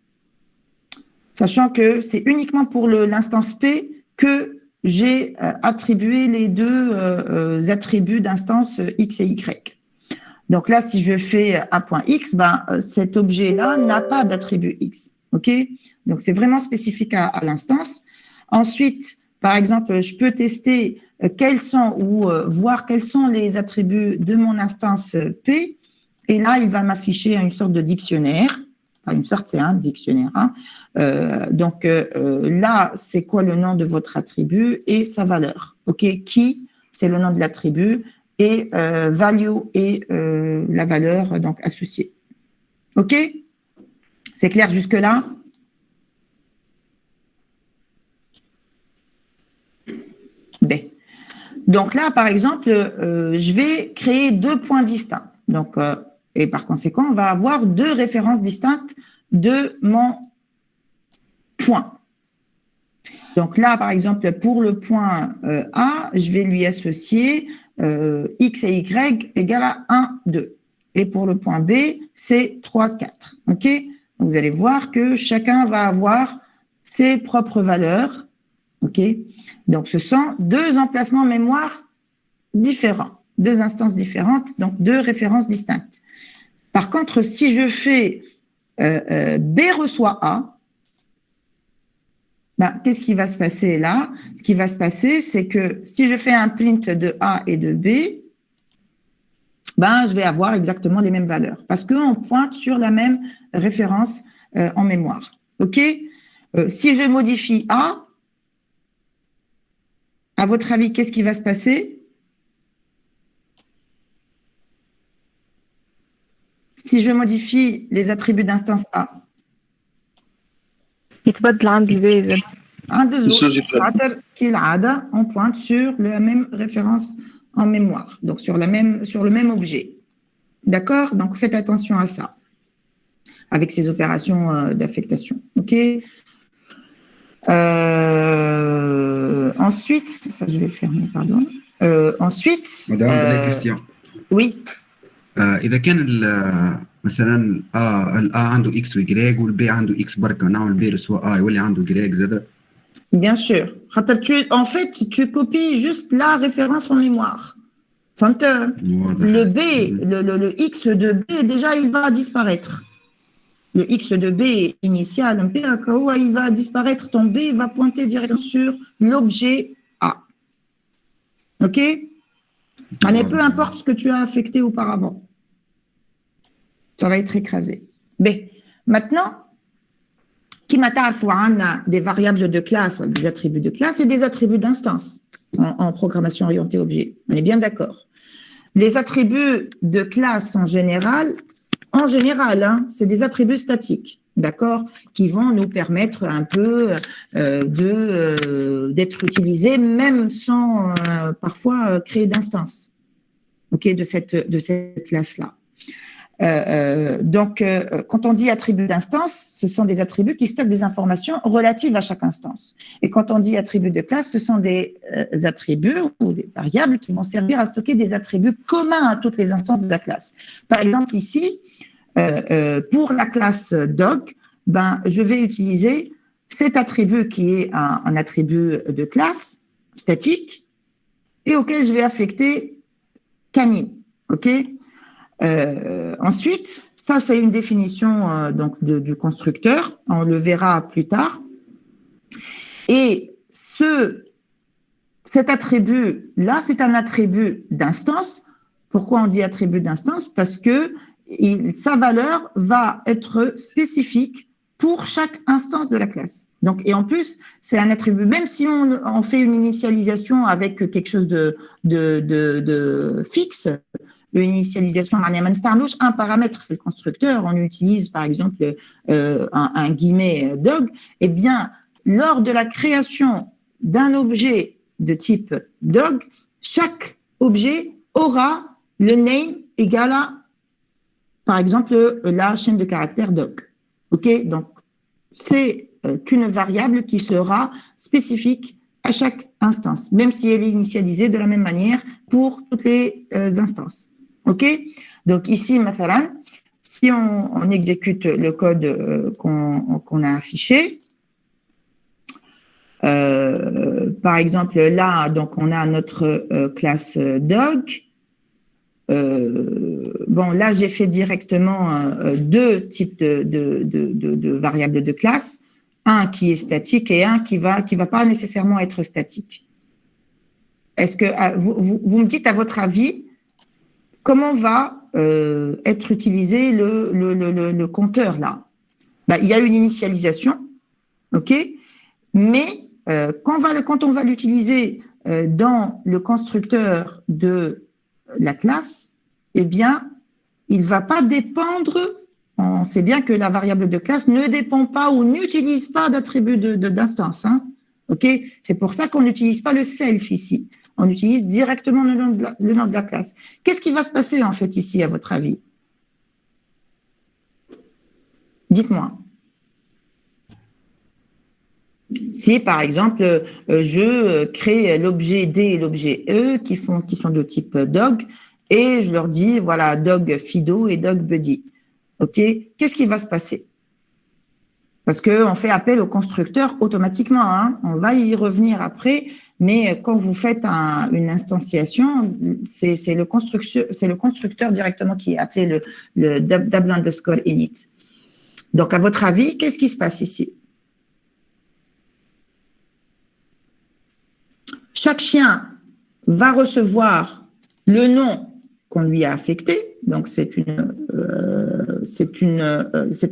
sachant que c'est uniquement pour l'instance P que j'ai attribué les deux attributs d'instance X et Y. Donc là, si je fais A.x, ben, cet objet-là n'a pas d'attribut X. OK? Donc, c'est vraiment spécifique à l'instance. Ensuite, par exemple, je peux tester quels sont ou voir quels sont les attributs de mon instance P. Et là, il va m'afficher une sorte de dictionnaire. Enfin, une sorte, c'est un dictionnaire. Hein. Donc, là, c'est quoi le nom de votre attribut et sa valeur. OK? Qui, c'est le nom de l'attribut. Et value est la valeur donc associée. OK? C'est clair jusque-là? Bien. Donc là, par exemple, je vais créer deux points distincts. Donc, Et par conséquent, on va avoir deux références distinctes de mon point. Donc là, par exemple, pour le point A, je vais lui associer X et Y égale à 1, 2. Et pour le point B, c'est 3, 4. OK? Donc, vous allez voir que chacun va avoir ses propres valeurs. OK? Donc, ce sont deux emplacements mémoire différents, deux instances différentes, donc deux références distinctes. Par contre, si je fais B reçoit A, ben, qu'est-ce qui va se passer là? Ce qui va se passer, c'est que si je fais un print de A et de B, ben, je vais avoir exactement les mêmes valeurs parce qu'on pointe sur la même référence en mémoire. OK? Si je modifie A, à votre avis, qu'est-ce qui va se passer? Si je modifie les attributs d'instance A, يتبدل عندي البيز. on pointe sur la même référence en mémoire, donc sur le même objet. D'accord? Donc, faites attention à ça, avec ces opérations d'affectation. OK? Ensuite, ça je vais le fermer, pardon. Ensuite... Madame, question. Oui. إذا كان مثلا الA عنده X و Y والB عنده X بركة نعمل B reçoit A يولي عنده Y زاد. Bien sûr. En fait, tu copies juste la référence en mémoire. Le B, le X de B, déjà, il va disparaître. Le X de B initial, il va disparaître. Ton B va pointer directement sur l'objet A. OK? Mais peu importe ce que tu as affecté auparavant. Ça va être écrasé. B. Maintenant, qui a des variables de classe, ou des attributs de classe et des attributs d'instance en programmation orientée objet. On est bien d'accord. Les attributs de classe en général, c'est des attributs statiques, d'accord, qui vont nous permettre un peu d'être utilisés même sans parfois créer d'instance, ok, de cette classe-là. Donc, quand on dit attributs d'instance, ce sont des attributs qui stockent des informations relatives à chaque instance. Et quand on dit attributs de classe, ce sont des attributs ou des variables qui vont servir à stocker des attributs communs à toutes les instances de la classe. Par exemple, ici, pour la classe dog, ben, je vais utiliser cet attribut qui est un attribut de classe statique et auquel je vais affecter canine. OK? Ensuite, ça c'est une définition donc du constructeur, on le verra plus tard. Et cet attribut-là, c'est un attribut d'instance. Pourquoi on dit attribut d'instance? Parce que sa valeur va être spécifique pour chaque instance de la classe. Donc, et en plus, c'est un attribut, même si on fait une initialisation avec quelque chose de fixe, une initialisation, un paramètre fait le constructeur, on utilise par exemple un guillemet dog, eh bien, lors de la création d'un objet de type dog, chaque objet aura le name égal à, par exemple, la chaîne de caractères dog. OK? Donc, c'est une variable qui sera spécifique à chaque instance, même si elle est initialisée de la même manière pour toutes les instances. OK? Donc ici, mathalan, si on exécute le code qu'on a affiché, par exemple, là, donc on a notre classe dog. Bon, là, j'ai fait directement deux types de variables de classe, un qui est statique et un qui va pas nécessairement être statique. Est-ce que vous me dites à votre avis comment va être utilisé le compteur là? Ben, il y a une initialisation, ok, mais quand on va l'utiliser dans le constructeur de la classe, eh bien, il ne va pas dépendre. On sait bien que la variable de classe ne dépend pas ou n'utilise pas d'attribut d'instance. Hein, ok, c'est pour ça qu'on n'utilise pas le self ici. On utilise directement le nom de la classe. Qu'est-ce qui va se passer en fait ici, à votre avis? Dites-moi. Si, par exemple, je crée l'objet D et l'objet E qui sont de type dog, et je leur dis, voilà, dog Fido et dog Buddy. OK? Qu'est-ce qui va se passer? Parce qu'on fait appel au constructeur automatiquement, hein. On va y revenir après, mais quand vous faites une instantiation, c'est le constructeur directement qui est appelé le double_init. Donc, à votre avis, qu'est-ce qui se passe ici? Chaque chien va recevoir le nom qu'on lui a affecté. Donc, c'est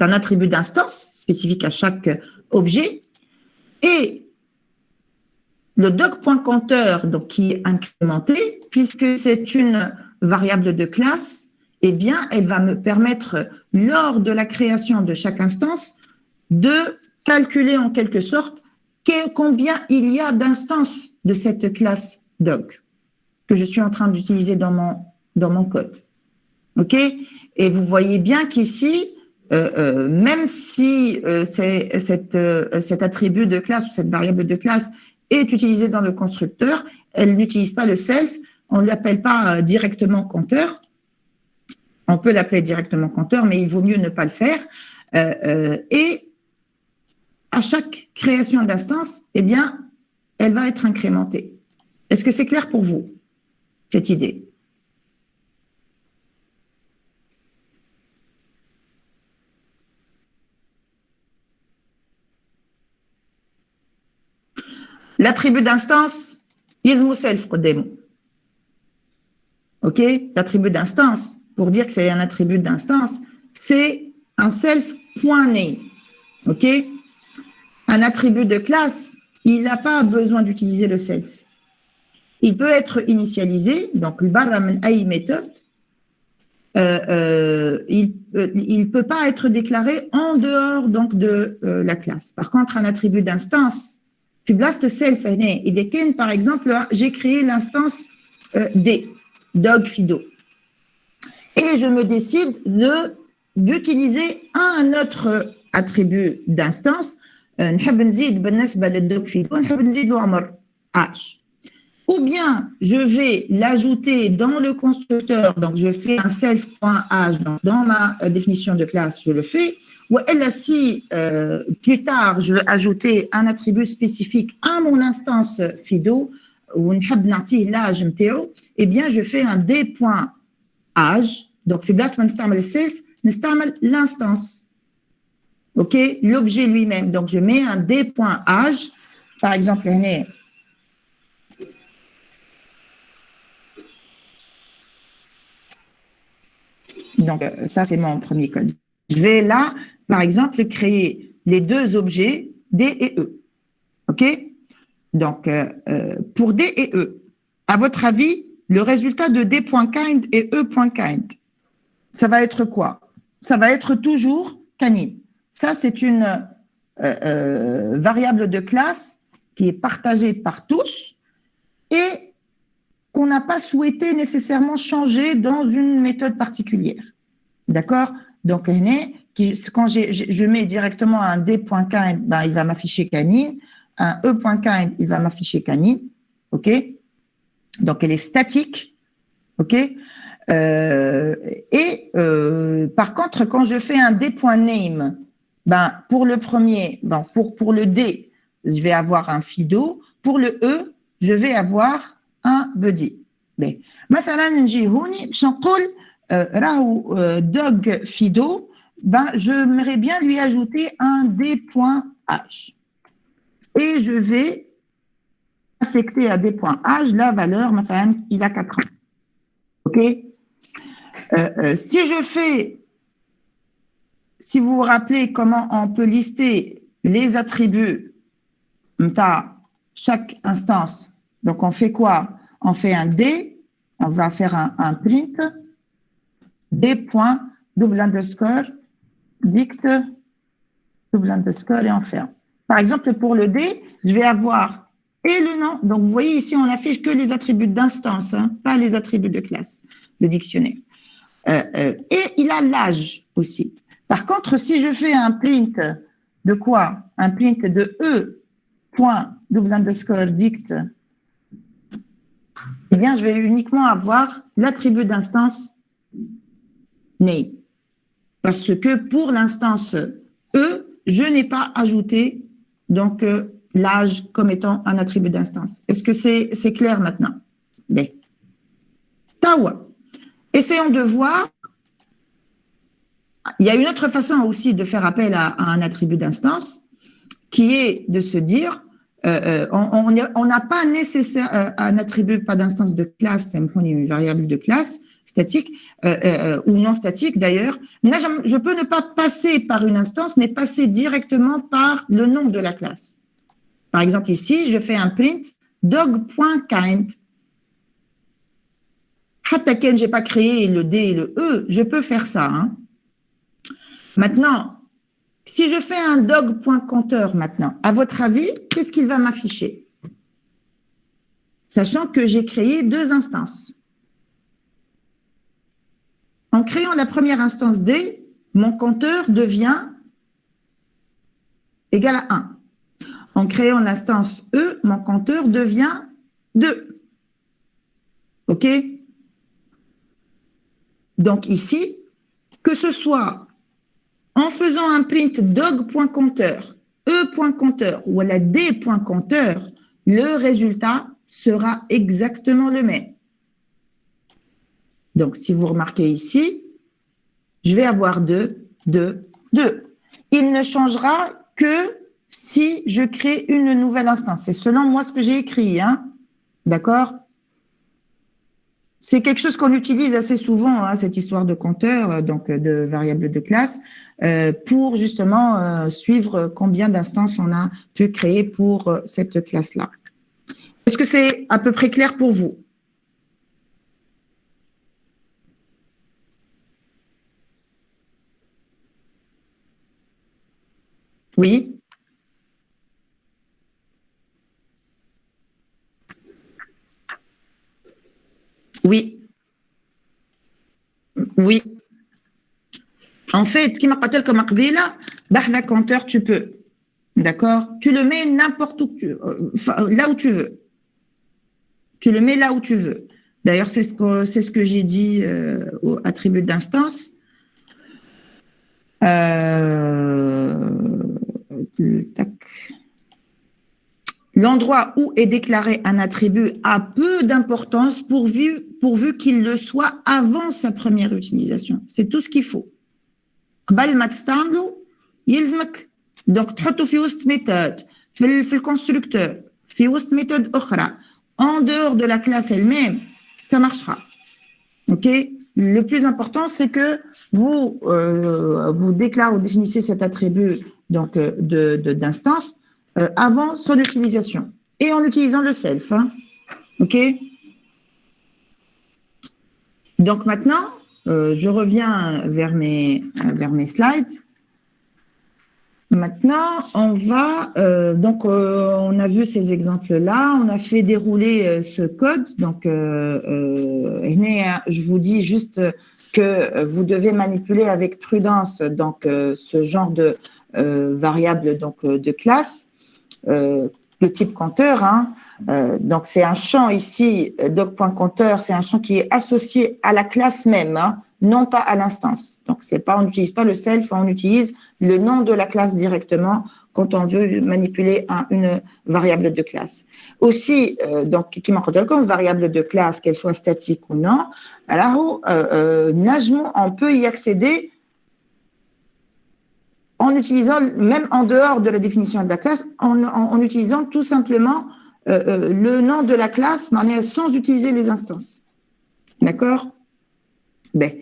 un attribut d'instance spécifique à chaque objet. Et le doc.compteur, donc qui est incrémenté, puisque c'est une variable de classe, eh bien, elle va me permettre, lors de la création de chaque instance, de calculer en quelque sorte combien il y a d'instances de cette classe doc que je suis en train d'utiliser dans mon code. OK? Et vous voyez bien qu'ici, même si cet attribut de classe ou cette variable de classe est utilisée dans le constructeur, elle n'utilise pas le self, on ne l'appelle pas directement compteur. On peut l'appeler directement compteur, mais il vaut mieux ne pas le faire. Et à chaque création d'instance, eh bien, elle va être incrémentée. Est-ce que c'est clair pour vous, cette idée? L'attribut d'instance, يلزمو self قدامه. OK? L'attribut d'instance, pour dire que c'est un attribut d'instance, c'est un self.name. OK? Un attribut de classe, il n'a pas besoin d'utiliser le self. Il peut être initialisé, donc le barra min ay méthode, il peut pas être déclaré en dehors donc de la classe. Par contre, un attribut d'instance, في بلاصة self هنا إذا كان par exemple j'ai créé l'instance D, dog Fido, et je me décide d'utiliser un autre attribut d'instance. نحب نزيد بالنسبة للدوغ فيدو نحب نزيد له عمر H. Ou bien je vais l'ajouter dans le constructeur, donc je fais un self.h, donc dans ma définition de classe, je le fais. Ou si plus tard je veux ajouter un attribut spécifique à mon instance Fido, ou نحب نعطيه l'âge نتاعو, eh bien je fais un d.âge, donc في بلاصة ما نستعمل السيلف نستعمل l'instance. OK, l'objet lui-même. Donc je mets un d.âge, par exemple هنا. Donc, ça, c'est mon premier code. Je vais là, par exemple, créer les deux objets D et E. OK? Donc, pour D et E, à votre avis, le résultat de D.kind et E.kind, ça va être quoi? Ça va être toujours canine. Ça, c'est une variable de classe qui est partagée par tous et qu'on n'a pas souhaité nécessairement changer dans une méthode particulière. D'accord? Donc, quand je mets directement un D.kind, ben, il va m'afficher canine. Un E.kind, il va m'afficher canine. OK? Donc, elle est statique. OK? Par contre, quand je fais un D.name, ben, pour le premier, ben, pour le D, je vais avoir un Fido. Pour le E, je vais avoir un buddy. Mais, مثلا نجي هوني باش نقول راهو dog Fido, ben j'aimerais bien lui ajouter un d.h. Et je vais affecter à d.h la valeur, مثلا il a 4 ans. OK? Si vous vous rappelez comment on peut lister les attributs de chaque instance, donc on fait quoi? On fait un D, on va faire un print, D._, dict, _ et on ferme. Par exemple, pour le D, je vais avoir et le nom. Donc, vous voyez ici, on n'affiche que les attributs d'instance, hein, pas les attributs de classe, le dictionnaire. Et il a l'âge aussi. Par contre, si je fais un print de quoi? Un print de e._dict, eh bien, je vais uniquement avoir l'attribut d'instance name. Parce que pour l'instance E, je n'ai pas ajouté donc l'âge comme étant un attribut d'instance. Est-ce que c'est clair maintenant? Bien. Tawa. Essayons de voir. Il y a une autre façon aussi de faire appel à un attribut d'instance, qui est de se dire, on n'a pas nécessaire un attribut, pas d'instance de classe, c'est une variable de classe statique ou non statique d'ailleurs. Je peux ne pas passer par une instance, mais passer directement par le nom de la classe. Par exemple, ici, je fais un print dog.kind. Hataken, je n'ai pas créé le D et le E, je peux faire ça. Hein. Maintenant, si je fais un dog.compteur maintenant, à votre avis, qu'est-ce qu'il va m'afficher? Sachant que j'ai créé 2 instances. En créant la première instance D, mon compteur devient égal à 1. En créant l'instance E, mon compteur devient 2. OK? Donc ici, que ce soit en faisant un print dog.compteur, e.compteur ou la d.compteur, le résultat sera exactement le même. Donc, si vous remarquez ici, je vais avoir 2, 2, 2. Il ne changera que si je crée une nouvelle instance. C'est selon moi ce que j'ai écrit, hein? D'accord? C'est quelque chose qu'on utilise assez souvent, hein, cette histoire de compteur, donc de variable de classe, pour justement suivre combien d'instances on a pu créer pour cette classe-là. Est-ce que c'est à peu près clair pour vous? Oui? Oui. Oui. En fait, qui m'a pas comme Akbila, bahna compteur, tu peux. D'accord? Tu le mets n'importe où, là où tu veux. Tu le mets là où tu veux. D'ailleurs, c'est ce que j'ai dit au attribut d'instance. L'endroit où est déclaré un attribut a peu d'importance pourvu qu'il le soit avant sa première utilisation. C'est tout ce qu'il faut. Donc, تحطه في وسط méthode, في constructeur, في وسط méthode أخرى, en dehors de la classe elle-même, ça marchera. OK? Le plus important, c'est que vous déclarez ou définissez cet attribut donc d'instance avant son utilisation et en utilisant le self. Hein. OK? Donc maintenant, je reviens vers mes slides. Maintenant, on va on a vu ces exemples-là, on a fait dérouler ce code. Donc, je vous dis juste que vous devez manipuler avec prudence donc ce genre de variable donc de classe, le type compteur. Hein. Donc, c'est un champ ici, doc.compteur, c'est un champ qui est associé à la classe même, hein, non pas à l'instance. Donc, on n'utilise pas le self, on utilise le nom de la classe directement quand on veut manipuler une variable de classe. Aussi, donc, qui m'en comme variable de classe, qu'elle soit statique ou non, alors, on peut y accéder en utilisant, même en dehors de la définition de la classe, en utilisant tout simplement le nom de la classe, mais sans utiliser les instances. D'accord? Ben,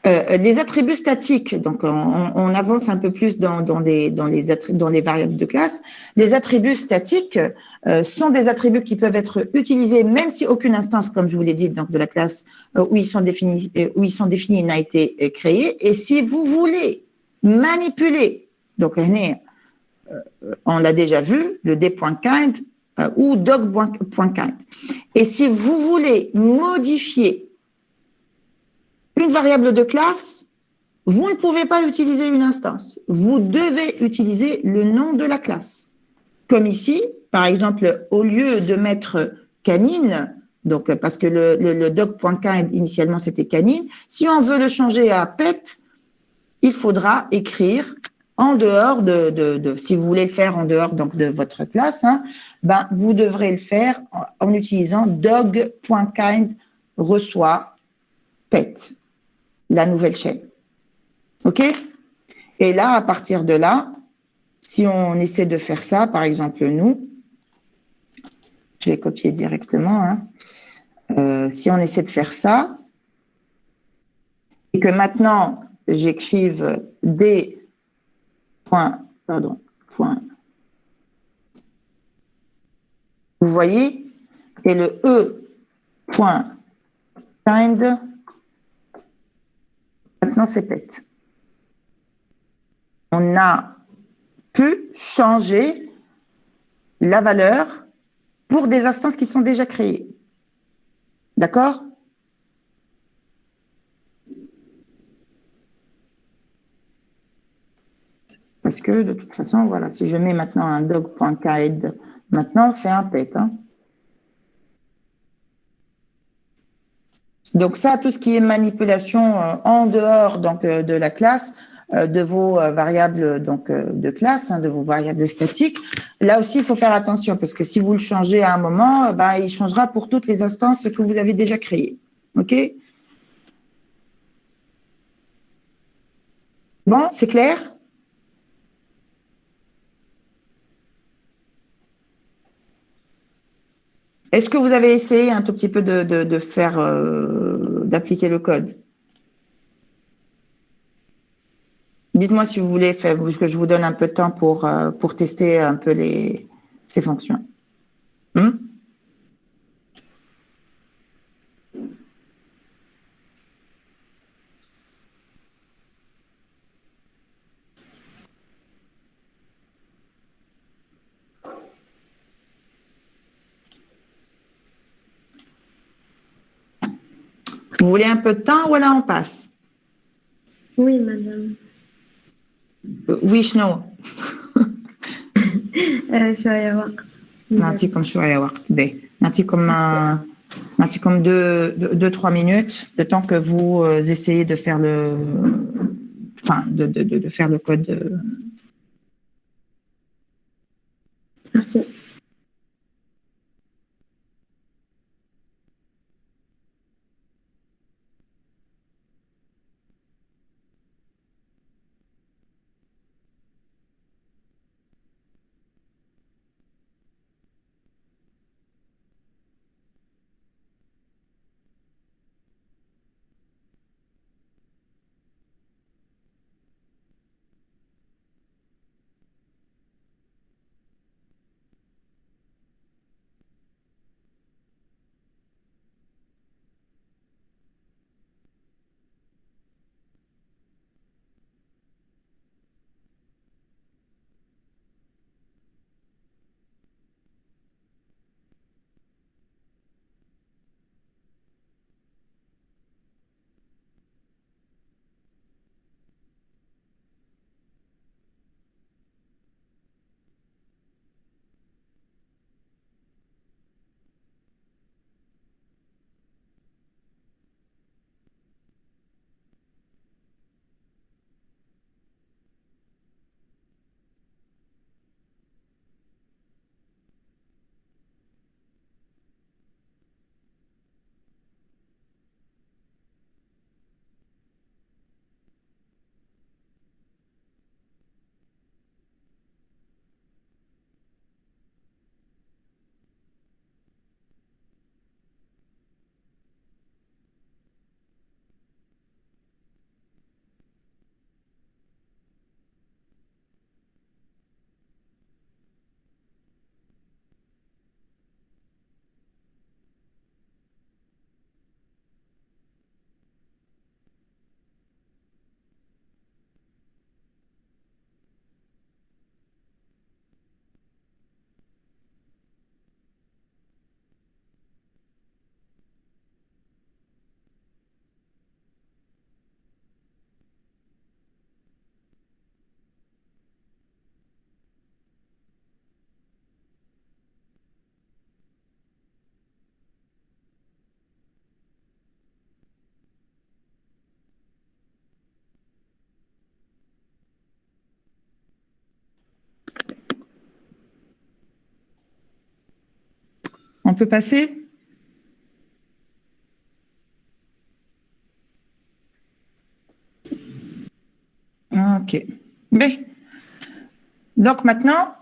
les attributs statiques, donc on avance un peu plus dans les variables de classe. Les attributs statiques sont des attributs qui peuvent être utilisés même si aucune instance, comme je vous l'ai dit, donc de la classe où ils sont définis n'a été créée. Et si vous voulez manipuler, donc on l'a déjà vu, le d.kind ou dog.kind. Et si vous voulez modifier une variable de classe, vous ne pouvez pas utiliser une instance. Vous devez utiliser le nom de la classe. Comme ici, par exemple, au lieu de mettre canine, donc parce que le doc.kind initialement c'était canine, si on veut le changer à pet, il faudra écrire en dehors si vous voulez le faire en dehors donc de votre classe, hein, ben vous devrez le faire en utilisant dog.kind reçoit pet, la nouvelle chaîne. OK? Et là, à partir de là, si on essaie de faire ça, par exemple, nous, je vais copier directement, hein, si on essaie de faire ça, et que maintenant, j'écrive des points, pardon, point. Vous voyez? Et le E point kind, maintenant c'est pet. On a pu changer la valeur pour des instances qui sont déjà créées. D'accord? Parce que de toute façon, voilà, si je mets maintenant un dog.kind, maintenant c'est un pet. Hein. Donc ça, tout ce qui est manipulation en dehors donc, de la classe, de vos variables donc, de classe, hein, de vos variables statiques, là aussi, il faut faire attention parce que si vous le changez à un moment, ben, il changera pour toutes les instances que vous avez déjà créées. OK? Bon, c'est clair? Est-ce que vous avez essayé un tout petit peu de faire, d'appliquer le code? Dites-moi si vous voulez que je vous donne un peu de temps pour tester un peu ces fonctions. Vous voulez un peu de temps ou là on passe? Oui, madame. Oui, شنو؟ شوية وقت. نعطيكم شوية وقت. نعطيكم 2-3 minutes, le temps que vous essayez de faire de faire le code. Merci. peut passer? Ok. Mais, donc maintenant,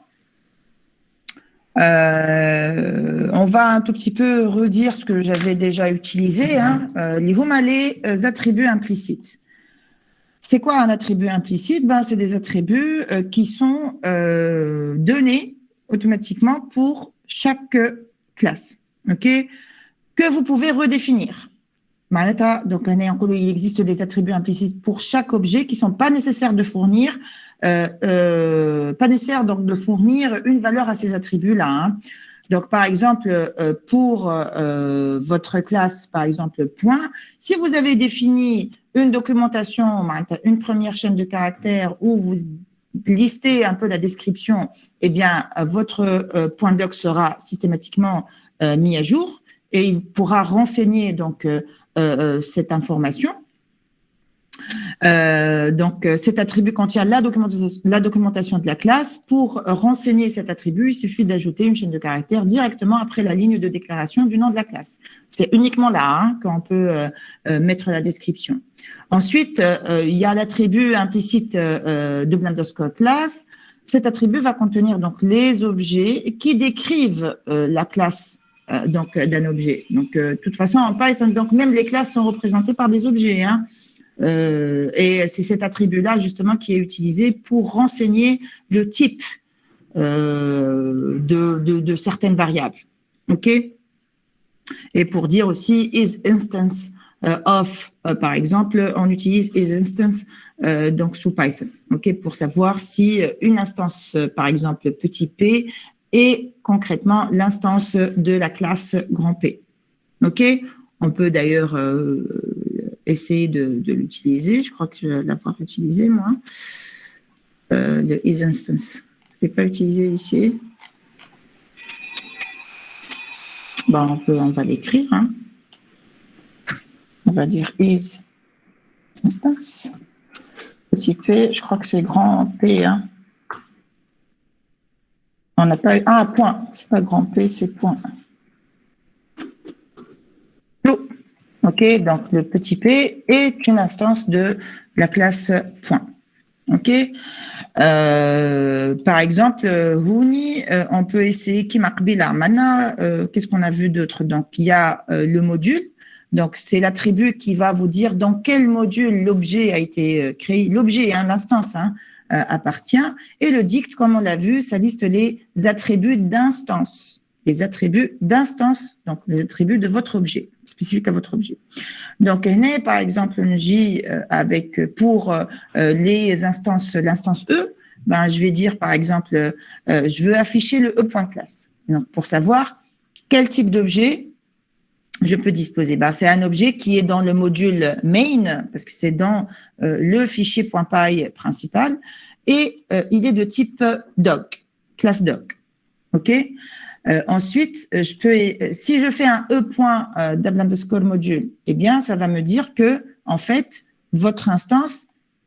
on va un tout petit peu redire ce que j'avais déjà utilisé, hein, les attributs implicites. C'est quoi un attribut implicite? Ben, c'est des attributs qui sont donnés automatiquement pour chaque classe, ok? Que vous pouvez redéfinir. Donc, il existe des attributs implicites pour chaque objet qui sont pas nécessaires de fournir, de fournir une valeur à ces attributs-là, hein. Donc, par exemple, pour votre classe, par exemple, point, si vous avez défini une documentation, une première chaîne de caractères où vous listez un peu la description, eh bien, votre point doc sera systématiquement mis à jour et il pourra renseigner donc cette information. Donc, cet attribut contient la documentation de la classe. Pour renseigner cet attribut, il suffit d'ajouter une chaîne de caractères directement après la ligne de déclaration du nom de la classe. C'est uniquement là qu'on peut mettre la description. Ensuite, il y a l'attribut implicite de _ class. Cet attribut va contenir donc les objets qui décrivent la classe donc d'un objet. Donc, de toute façon, en Python, donc même les classes sont représentées par des objets, hein. Et c'est cet attribut-là justement qui est utilisé pour renseigner le type de certaines variables, ok? Et pour dire aussi is instance of, par exemple, on utilise is instance donc sous Python, ok? Pour savoir si une instance, par exemple petit p, est concrètement l'instance de la classe grand P, ok? On peut d'ailleurs essayer de l'utiliser. Je crois que je vais l'avoir utilisé, moi. Le isInstance. Je ne l'ai pas utilisé ici. Bon, on va l'écrire, hein. On va dire isInstance. Petit p, je crois que c'est grand P, hein. On n'a pas eu... Ah, point. C'est pas grand P, c'est point. Ok, donc le petit p est une instance de la classe point. Ok, par exemple, Huni, on peut essayer Kimakbila. Maintenant, qu'est-ce qu'on a vu d'autre? Donc, il y a le module. Donc, c'est l'attribut qui va vous dire dans quel module l'objet a été créé. L'objet, hein, l'instance, hein, appartient. Et le dict, comme on l'a vu, ça liste les attributs d'instance. Les attributs d'instance, donc les attributs de votre objet, spécifiques à votre objet. Donc, par exemple, avec pour les instances, l'instance E, ben, je vais dire, par exemple, je veux afficher le E.class. Donc, pour savoir quel type d'objet je peux disposer. Ben, c'est un objet qui est dans le module main, parce que c'est dans le fichier .py principal, et il est de type doc, classe doc. OK? Ensuite, si je fais un e.double_module, eh bien, ça va me dire que, en fait, votre instance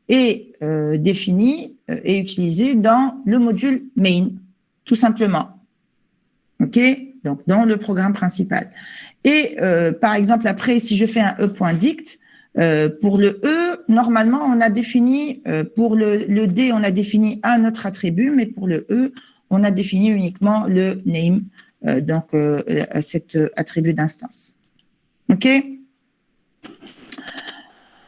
est définie et utilisée dans le module main, tout simplement. OK? Donc, dans le programme principal. Et, par exemple, après, si je fais un e.dict, pour le E, normalement, on a défini, pour le D, on a défini un autre attribut, mais pour le E, on a défini uniquement le name, donc cet attribut d'instance. OK?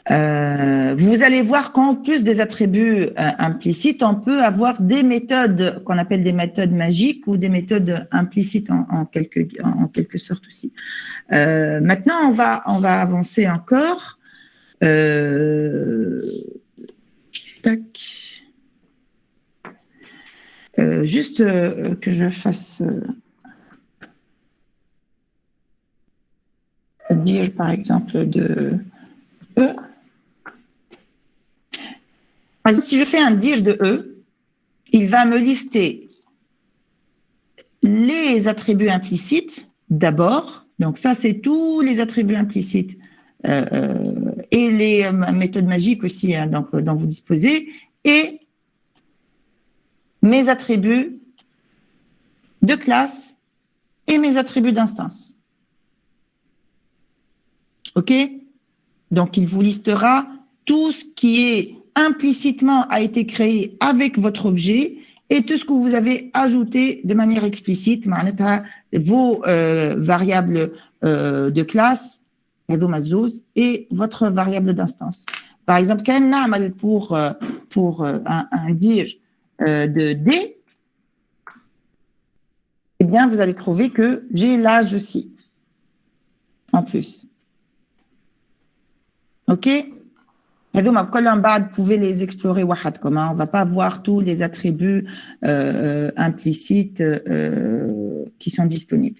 Vous allez voir qu'en plus des attributs implicites, on peut avoir des méthodes qu'on appelle des méthodes magiques ou des méthodes implicites en quelque sorte aussi. Maintenant, on va avancer encore. Tac. Juste que je fasse dire par exemple de E. Par exemple, si je fais un dir de E, il va me lister les attributs implicites d'abord. Donc ça, c'est tous les attributs implicites et les méthodes magiques aussi, hein, donc, dont vous disposez, et mes attributs de classe et mes attributs d'instance. OK? Donc, il vous listera tout ce qui est implicitement a été créé avec votre objet et tout ce que vous avez ajouté de manière explicite, vos variables de classe, et votre variable d'instance. Par exemple, pour un dir de D, eh bien, vous allez trouver que j'ai l'âge aussi, en plus. OK? Vous pouvez les explorer. On ne va pas voir tous les attributs implicites qui sont disponibles.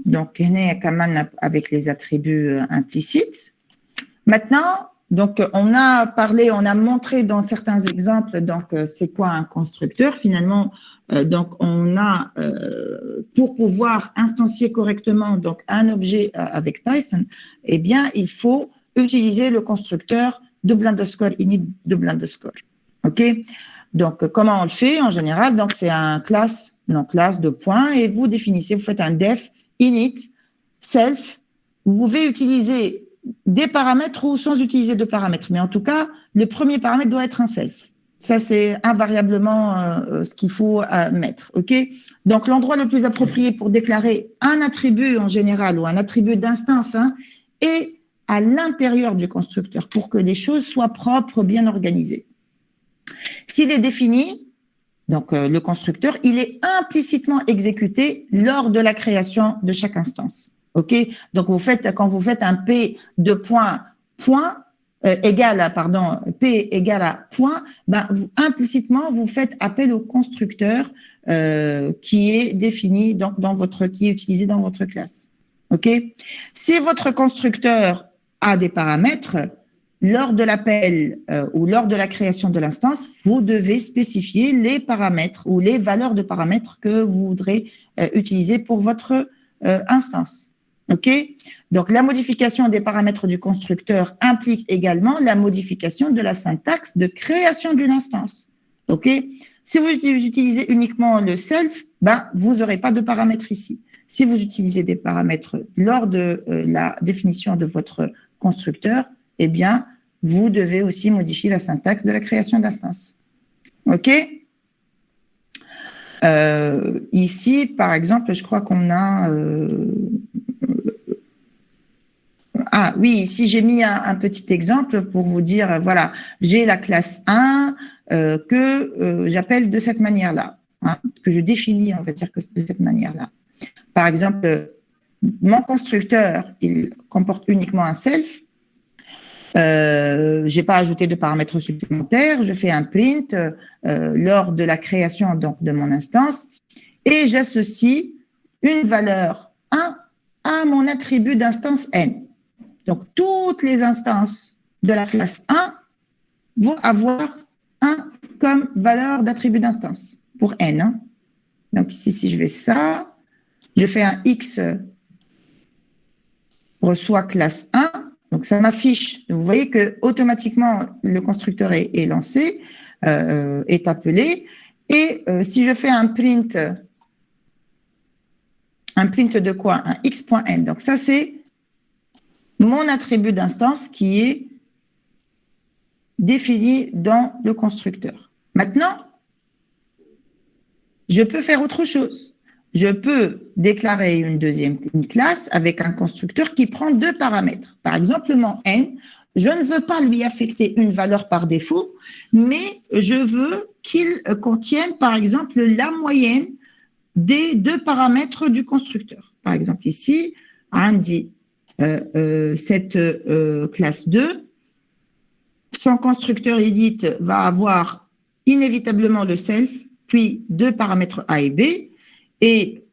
Donc, avec les attributs implicites. Maintenant, donc, on a montré dans certains exemples, donc, c'est quoi un constructeur finalement. Donc, on a, pour pouvoir instancier correctement donc un objet avec Python, eh bien, il faut utiliser le constructeur double underscore init double underscore. OK? Donc, comment on le fait en général? Donc, c'est un classe, non classe de points et vous définissez, vous faites un def init self. Vous pouvez utiliser des paramètres ou sans utiliser de paramètres, mais en tout cas, le premier paramètre doit être un self. Ça, c'est invariablement ce qu'il faut mettre. OK? Donc, l'endroit le plus approprié pour déclarer un attribut en général ou un attribut d'instance est à l'intérieur du constructeur pour que les choses soient propres, bien organisées. S'il est défini, donc le constructeur, il est implicitement exécuté lors de la création de chaque instance. OK? Donc, quand vous faites un P de point, P égale à point, implicitement, vous faites appel au constructeur qui est défini donc qui est utilisé dans votre classe. OK? Si votre constructeur a des paramètres, lors de l'appel ou lors de la création de l'instance, vous devez spécifier les paramètres ou les valeurs de paramètres que vous voudrez utiliser pour votre instance. OK? Donc, la modification des paramètres du constructeur implique également la modification de la syntaxe de création d'une instance. OK? Si vous utilisez uniquement le self, vous n'aurez pas de paramètres ici. Si vous utilisez des paramètres lors de la définition de votre constructeur, eh bien, vous devez aussi modifier la syntaxe de la création d'instance. OK? Ici, par exemple, je crois qu'on a... oui, ici, j'ai mis un petit exemple pour vous dire, voilà, j'ai la classe 1 que j'appelle de cette manière-là, que je définis, on va dire, de cette manière-là. Par exemple, mon constructeur, il comporte uniquement un self. Je n'ai pas ajouté de paramètres supplémentaires. Je fais un print lors de la création donc, de mon instance et j'associe une valeur 1 à mon attribut d'instance n. Donc, toutes les instances de la classe 1 vont avoir 1 comme valeur d'attribut d'instance pour n. Donc, ici, si je fais ça, je fais un x reçoit classe 1. Donc, ça m'affiche. Vous voyez que automatiquement, le constructeur est lancé, est appelé. Et si je fais un print de quoi? Un x.n. Donc, ça, c'est mon attribut d'instance qui est défini dans le constructeur. Maintenant, je peux faire autre chose. Je peux déclarer une classe avec un constructeur qui prend 2 paramètres. Par exemple, mon n, je ne veux pas lui affecter une valeur par défaut, mais je veux qu'il contienne, par exemple, la moyenne des 2 paramètres du constructeur. Par exemple, ici, on dit cette classe 2, son constructeur edit va avoir inévitablement le self, puis 2 paramètres A et B, et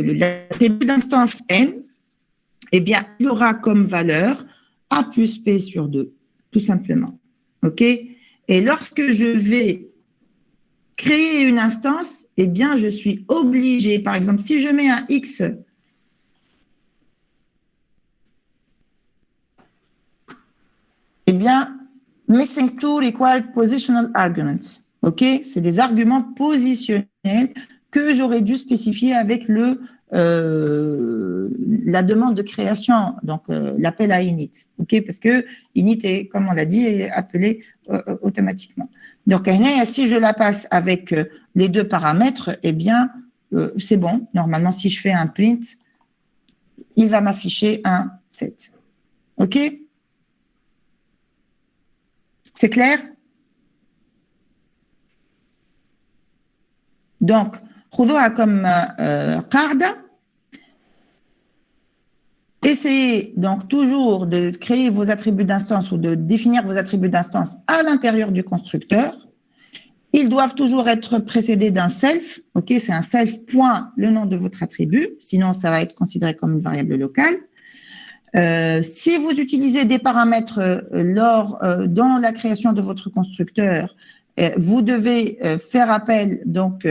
l'attribut d'instance n, eh bien, il aura comme valeur A plus P sur 2, tout simplement. OK? Et lorsque je vais créer une instance, eh bien, je suis obligé, par exemple, si je mets un X, eh bien, missing to required positional arguments. OK? C'est des arguments positionnels que j'aurais dû spécifier avec la demande de création, donc l'appel à init, ok, parce que init est, comme on l'a dit, est appelé automatiquement. Donc si je la passe avec les deux paramètres, eh bien c'est bon. Normalement, si je fais un print, il va m'afficher un set. Ok? C'est clair? Donc, خذوها comme قاعدة. Essayez donc toujours de créer vos attributs d'instance ou de définir vos attributs d'instance à l'intérieur du constructeur. Ils doivent toujours être précédés d'un self. Ok, c'est un self point le nom de votre attribut. Sinon, ça va être considéré comme une variable locale. Si vous utilisez des paramètres dans la création de votre constructeur, vous devez faire appel, donc,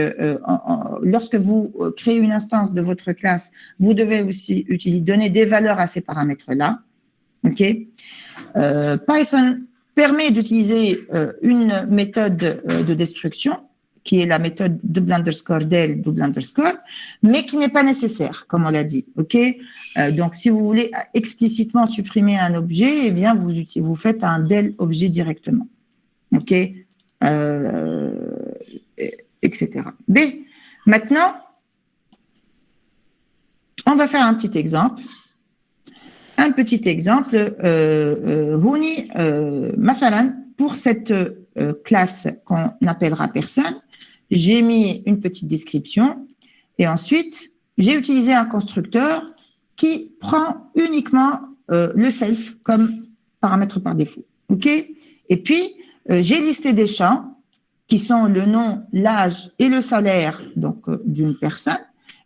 lorsque vous créez une instance de votre classe, vous devez aussi donner des valeurs à ces paramètres-là. Ok. Python permet d'utiliser une méthode de destruction, qui est la méthode double underscore del, double underscore, mais qui n'est pas nécessaire, comme on l'a dit. Ok. Donc, si vous voulez explicitement supprimer un objet, eh bien, vous faites un del objet directement. Ok. Etc. B. Maintenant, on va faire un petit exemple. Un petit exemple, Houni, Mathalan, pour cette classe qu'on appellera personne, j'ai mis une petite description et ensuite, j'ai utilisé un constructeur qui prend uniquement le self comme paramètre par défaut. OK? Et puis, j'ai listé des champs qui sont le nom, l'âge et le salaire donc d'une personne.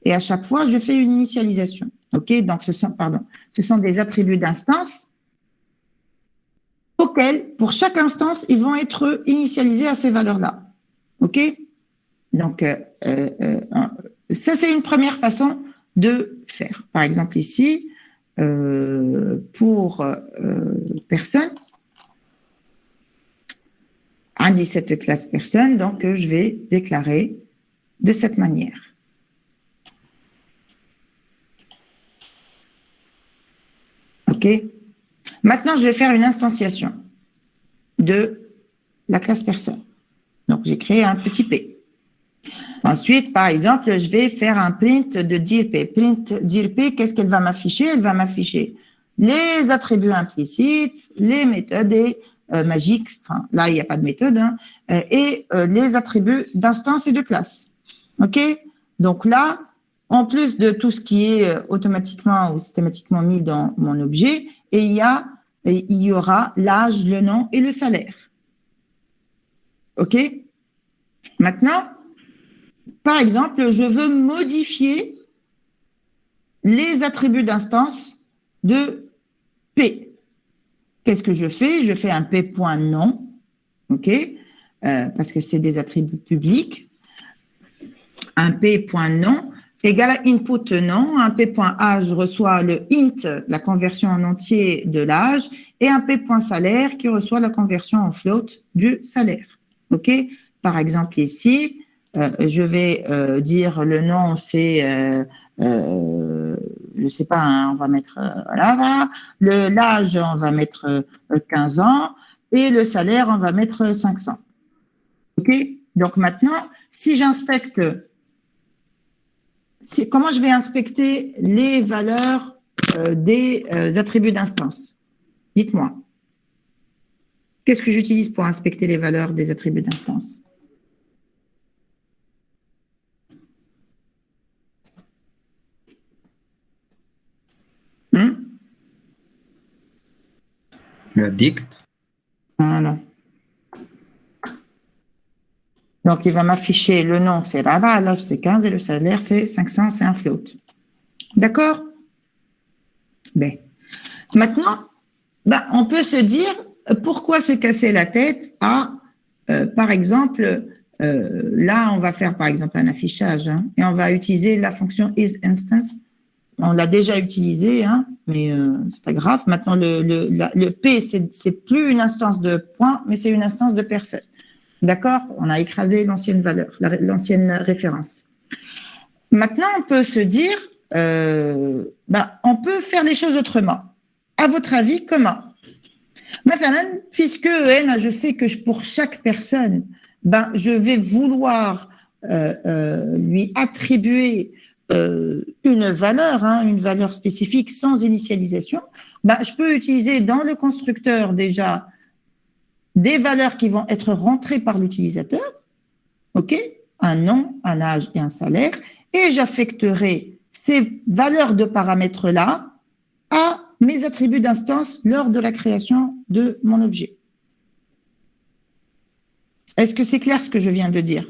Et à chaque fois, je fais une initialisation. Ok, donc ce sont des attributs d'instance auxquels, pour chaque instance, ils vont être initialisés à ces valeurs-là. Ok, donc ça c'est une première façon de faire. Par exemple ici, pour personne, un 17 classe personne, donc je vais déclarer de cette manière. OK. Maintenant, je vais faire une instantiation de la classe personne. Donc, j'ai créé un petit p. Ensuite, par exemple, je vais faire un print de dirp. Print dirp, qu'est-ce qu'elle va m'afficher? Elle va m'afficher les attributs implicites, les méthodes magiques, enfin, là, il n'y a pas de méthode, hein, et les attributs d'instance et de classe. OK? Donc là, en plus de tout ce qui est automatiquement ou systématiquement mis dans mon objet, et il y aura l'âge, le nom et le salaire. OK? Maintenant, par exemple, je veux modifier les attributs d'instance de P. Qu'est-ce que je fais? Je fais un P.nom, OK? Parce que c'est des attributs publics. Un P.nom égale à input nom, un p.âge reçoit le int, la conversion en entier de l'âge, et un p.salaire qui reçoit la conversion en float du salaire. OK? Par exemple, ici, je vais dire le nom, c'est, je sais pas, hein, on va mettre, voilà. L'âge, on va mettre 15 ans, et le salaire, on va mettre 500. OK? Donc maintenant, si j'inspecte comment je vais inspecter les valeurs des attributs d'instance? Dites-moi. Qu'est-ce que j'utilise pour inspecter les valeurs des attributs d'instance? La dict. Voilà. Donc, il va m'afficher le nom, c'est Rava, l'âge, c'est 15, et le salaire, c'est 500, c'est un float. D'accord? Bien. Maintenant, on peut se dire, pourquoi se casser la tête à, par exemple, là, on va faire, par exemple, un affichage, hein, et on va utiliser la fonction isInstance. On l'a déjà utilisé, hein, mais c'est pas grave. Maintenant, le P, c'est plus une instance de point, mais c'est une instance de personne. D'accord? On a écrasé l'ancienne valeur, l'ancienne référence. Maintenant, on peut se dire, on peut faire les choses autrement. À votre avis, comment? Puisque je sais que pour chaque personne, je vais vouloir lui attribuer une valeur spécifique sans initialisation, je peux utiliser dans le constructeur déjà des valeurs qui vont être rentrées par l'utilisateur, ok, un nom, un âge et un salaire, et j'affecterai ces valeurs de paramètres-là à mes attributs d'instance lors de la création de mon objet. Est-ce que c'est clair ce que je viens de dire?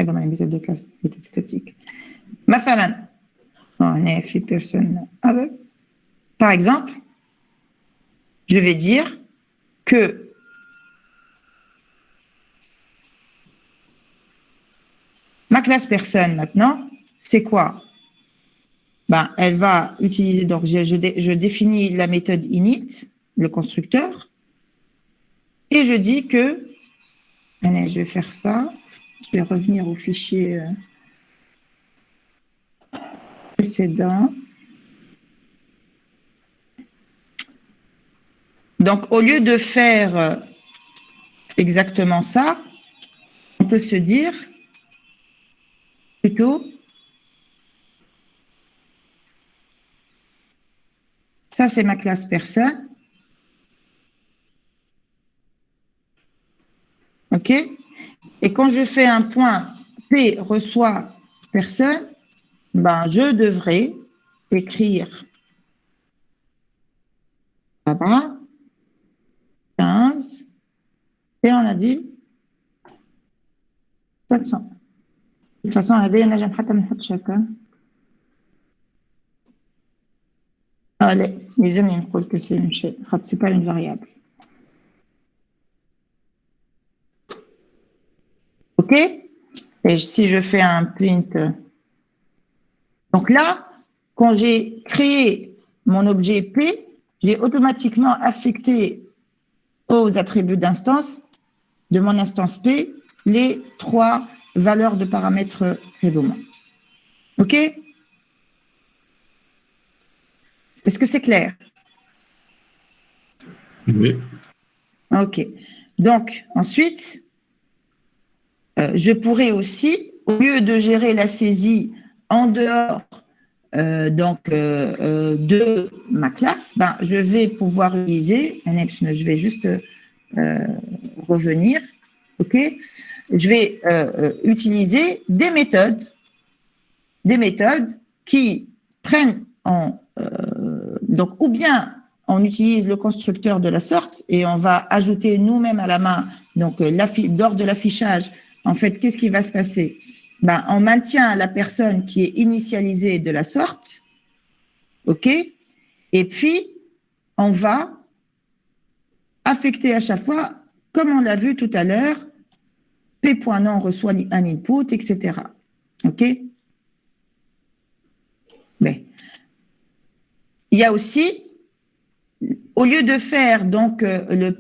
dans la méthode de classe, méthode statique. مثلا هنا في personne other. Par exemple, je vais dire que ma classe personne maintenant, c'est quoi? Elle va utiliser, donc je définis la méthode init, le constructeur, et je dis que, allez, je vais faire ça, je vais revenir au fichier précédent. Donc, au lieu de faire exactement ça, on peut se dire plutôt, ça c'est ma classe personne, ok? Et quand je fais un point P reçoit personne, je devrais écrire là-bas 15 et on a dit 700. De toute façon, allez, les amis me disent que c'est une chose, c'est pas une variable. OK? Et si je fais un print, donc là, quand j'ai créé mon objet P, j'ai automatiquement affecté aux attributs d'instance de mon instance P les 3 valeurs de paramètres Redoma. OK? Est-ce que c'est clair? Oui. OK. Donc, ensuite, je pourrais aussi, au lieu de gérer la saisie en dehors de ma classe, je vais pouvoir utiliser, je vais juste revenir, ok? Je vais utiliser des méthodes qui prennent donc ou bien on utilise le constructeur de la sorte et on va ajouter nous-mêmes à la main, donc lors de l'affichage, en fait, qu'est-ce qui va se passer? On maintient la personne qui est initialisée de la sorte, ok? Et puis, on va affecter à chaque fois, comme on l'a vu tout à l'heure, P.nom reçoit un input, etc. Ok? Mais il y a aussi, au lieu de faire donc le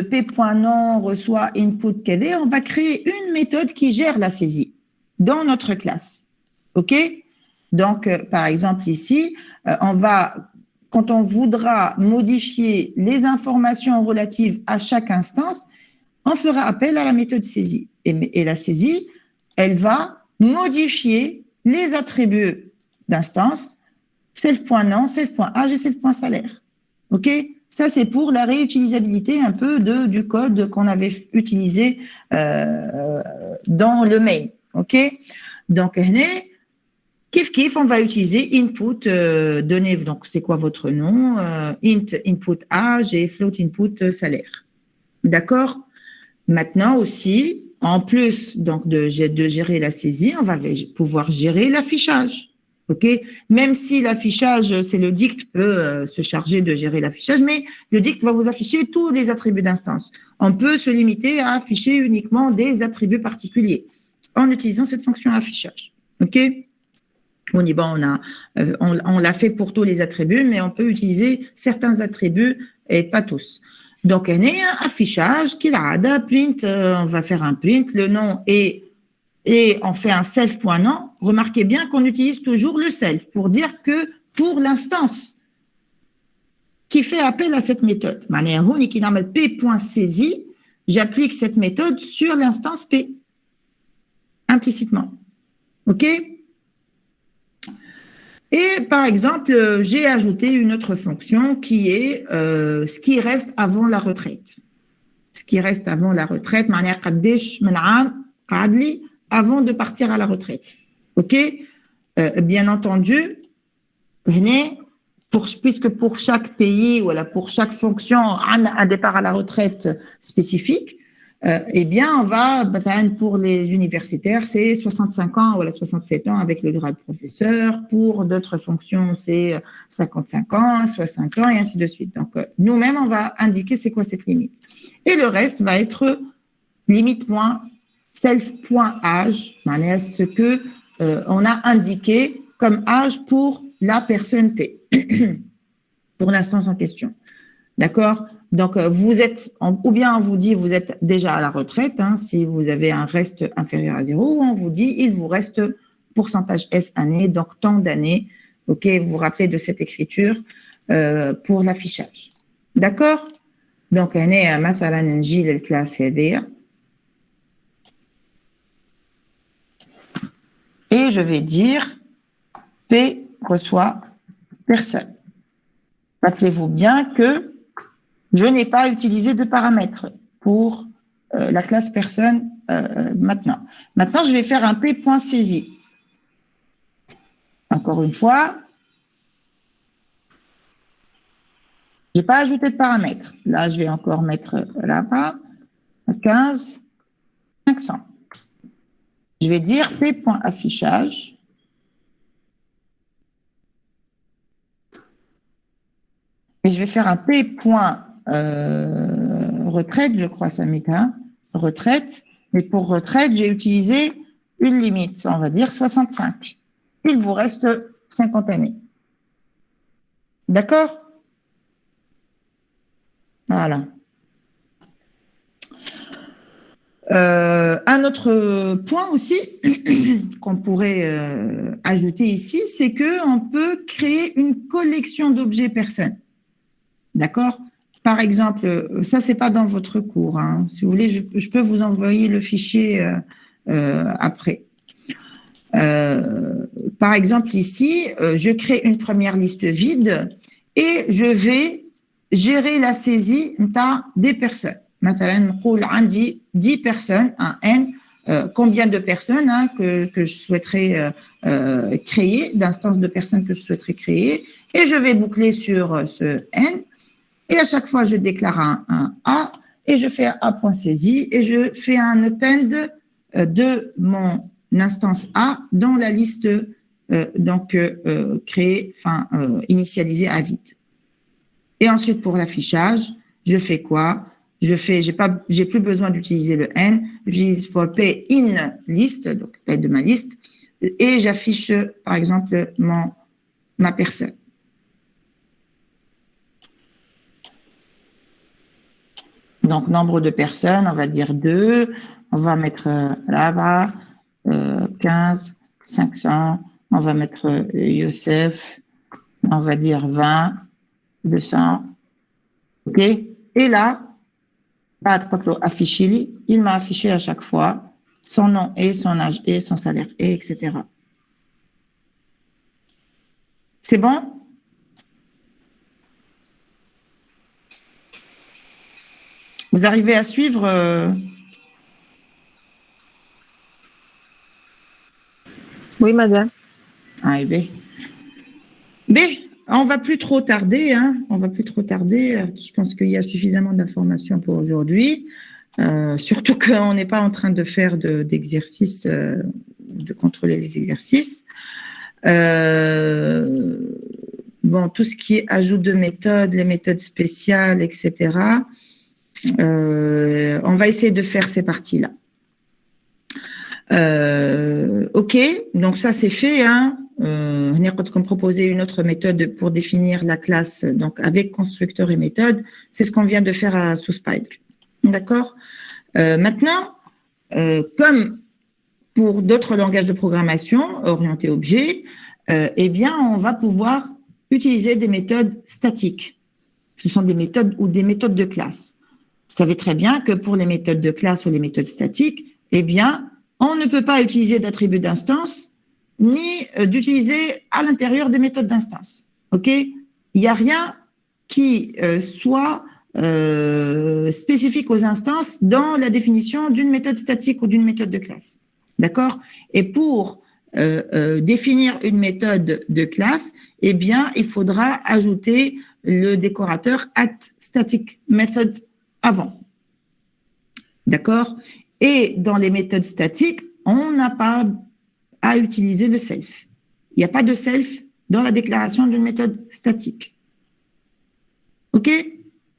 P.nom reçoit input KD, on va créer une méthode qui gère la saisie dans notre classe. OK? Donc, par exemple, ici, quand on voudra modifier les informations relatives à chaque instance, on fera appel à la méthode saisie. Et la saisie, elle va modifier les attributs d'instance, self.nom, self.âge et self.salaire. OK? Ça, c'est pour la réutilisabilité un peu du code qu'on avait utilisé dans le mail. OK? Donc, kiff, on va utiliser input, donner, donc c'est quoi votre nom, int input âge et float input salaire. D'accord? Maintenant aussi, en plus donc de gérer la saisie, on va pouvoir gérer l'affichage. OK? Même si l'affichage, c'est le dict peut se charger de gérer l'affichage, mais le dict va vous afficher tous les attributs d'instance. On peut se limiter à afficher uniquement des attributs particuliers en utilisant cette fonction affichage. OK? On dit, bon, on l'a fait pour tous les attributs, mais on peut utiliser certains attributs et pas tous. Donc, on a un affichage qui a print, on va faire un print, le nom et on fait un self.nom. Remarquez bien qu'on utilise toujours le self pour dire que pour l'instance qui fait appel à cette méthode, p.saisie, j'applique cette méthode sur l'instance P, implicitement. OK? Et par exemple, j'ai ajouté une autre fonction qui est ce qui reste avant la retraite. Ce qui reste avant la retraite, avant de partir à la retraite. OK? Bien entendu, puisque pour chaque pays, voilà, pour chaque fonction, un départ à la retraite spécifique, eh bien, on va, pour les universitaires, c'est 65 ans, voilà, 67 ans avec le grade professeur. Pour d'autres fonctions, c'est 55 ans, 60 ans, et ainsi de suite. Donc, nous-mêmes, on va indiquer c'est quoi cette limite. Et le reste va être limite.self.âge, ce que on a indiqué comme âge pour la personne P, pour l'instance en question. D'accord? Donc, vous êtes, ou bien on vous dit vous êtes déjà à la retraite, si vous avez un reste inférieur à 0, ou on vous dit il vous reste pourcentage S années, donc tant d'années. OK, vous vous rappelez de cette écriture pour l'affichage. D'accord? Donc, on est à مثلا نجي للكلاس هذه. Et je vais dire P reçoit personne. Rappelez-vous bien que je n'ai pas utilisé de paramètres pour la classe personne maintenant. Maintenant, je vais faire un P.saisie. Encore une fois, je n'ai pas ajouté de paramètres. Là, je vais encore mettre là-bas 15 500. Je vais dire P.affichage. Et je vais faire un P.retraite, je crois, ça met retraite. Mais pour retraite, j'ai utilisé une limite, on va dire 65. Il vous reste 50 années. D'accord? Voilà. Un autre point aussi qu'on pourrait ajouter ici, c'est qu'on peut créer une collection d'objets personnes. D'accord? Par exemple, ça, c'est pas dans votre cours. Si vous voulez, je peux vous envoyer le fichier après. Par exemple, ici, je crée une première liste vide et je vais gérer la saisie des personnes. مثلا نقول عندي 10 personnes, un N, combien de personnes que je souhaiterais créer, d'instances de personnes que je souhaiterais créer, et je vais boucler sur ce N, et à chaque fois je déclare un A, et je fais A.saisie, et je fais un append de mon instance A dans la liste créée, initialisée à vide. Et ensuite pour l'affichage, je fais quoi? J'ai plus besoin d'utiliser le N, j'utilise for P in list, donc tête de ma liste, et j'affiche, par exemple, ma personne. Donc, nombre de personnes, on va dire 2, on va mettre là-bas, 15, 500, on va mettre Youssef, on va dire 20, 200, ok? Et là, affiché, il m'a affiché à chaque fois son nom et son âge et son salaire et etc. C'est bon? Vous arrivez à suivre? Oui, madame. Ah, B. On va plus trop tarder, On va plus trop tarder. Je pense qu'il y a suffisamment d'informations pour aujourd'hui. surtout qu'on n'est pas en train de faire d'exercices, de contrôler les exercices. Bon, tout ce qui est ajout de méthodes, les méthodes spéciales, etc. On va essayer de faire ces parties-là. Ok, donc ça c'est fait. On a comme proposer une autre méthode pour définir la classe, donc avec constructeur et méthode. C'est ce qu'on vient de faire sous Spider. D'accord. Maintenant, comme pour d'autres langages de programmation orientés objets, eh bien, on va pouvoir utiliser des méthodes statiques. Ce sont des méthodes ou des méthodes de classe. Vous savez très bien que pour les méthodes de classe ou les méthodes statiques, eh bien, on ne peut pas utiliser d'attributs d'instance ni d'utiliser à l'intérieur des méthodes d'instance. OK? Il n'y a rien qui soit spécifique aux instances dans la définition d'une méthode statique ou d'une méthode de classe. D'accord? Et pour définir une méthode de classe, eh bien, il faudra ajouter le décorateur @staticMethod avant. D'accord? Et dans les méthodes statiques, on n'a pas à utiliser le self. Il n'y a pas de self dans la déclaration d'une méthode statique. OK?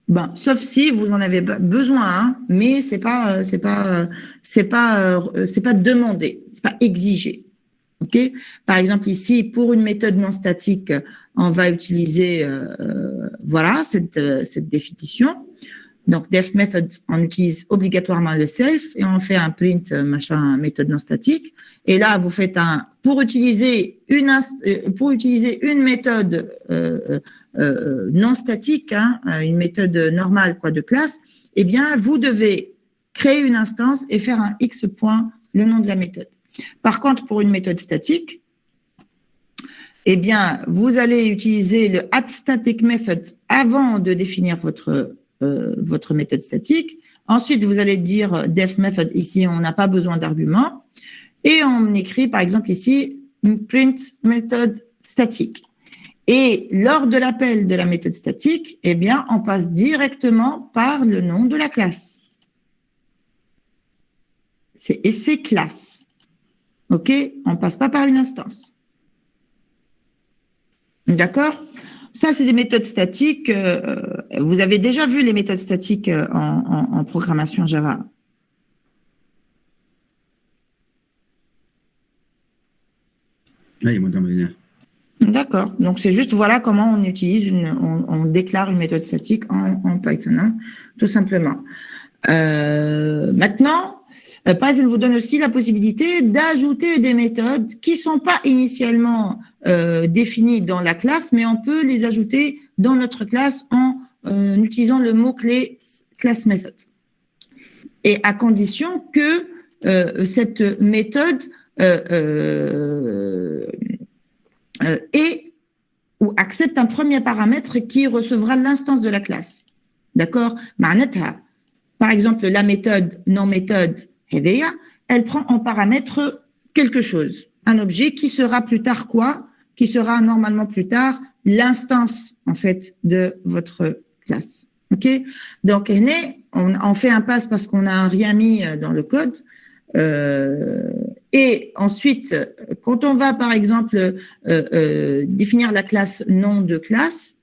Ben, sauf si vous en avez besoin, hein, mais c'est pas demandé, c'est pas exigé. OK? Par exemple, ici, pour une méthode non statique, on va utiliser, voilà, cette définition. Donc, def method, on utilise obligatoirement le self et on fait un print, machin, méthode non statique. Et là, vous faites pour utiliser une méthode non statique, hein, une méthode normale, quoi, de classe, eh bien, vous devez créer une instance et faire un X point, le nom de la méthode. Par contre, pour une méthode statique, eh bien, vous allez utiliser le @staticMethod avant de définir votre méthode statique. Ensuite, vous allez dire def method. Ici, on n'a pas besoin d'argument. Et on écrit, par exemple, ici, print méthode statique. Et lors de l'appel de la méthode statique, eh bien, on passe directement par le nom de la classe. Et c'est classe. OK? On ne passe pas par une instance. D'accord? Ça, c'est des méthodes statiques. Vous avez déjà vu les méthodes statiques en programmation Java. Oui, madame Lina. D'accord. Donc, c'est juste, voilà comment on utilise, on déclare une méthode statique en Python, hein, tout simplement. Maintenant, Python vous donne aussi la possibilité d'ajouter des méthodes qui ne sont pas initialement définies dans la classe, mais on peut les ajouter dans notre classe en utilisant le mot-clé class method. Et à condition que cette méthode ou accepte un premier paramètre qui recevra l'instance de la classe. D'accord? Par exemple, la méthode non-méthode, elle prend en paramètre quelque chose, un objet qui sera plus tard quoi? Qui sera normalement plus tard l'instance, en fait, de votre classe. OK? Donc, on fait un pass parce qu'on n'a rien mis dans le code. Et ensuite, quand on va, par exemple, définir la classe nom de classe,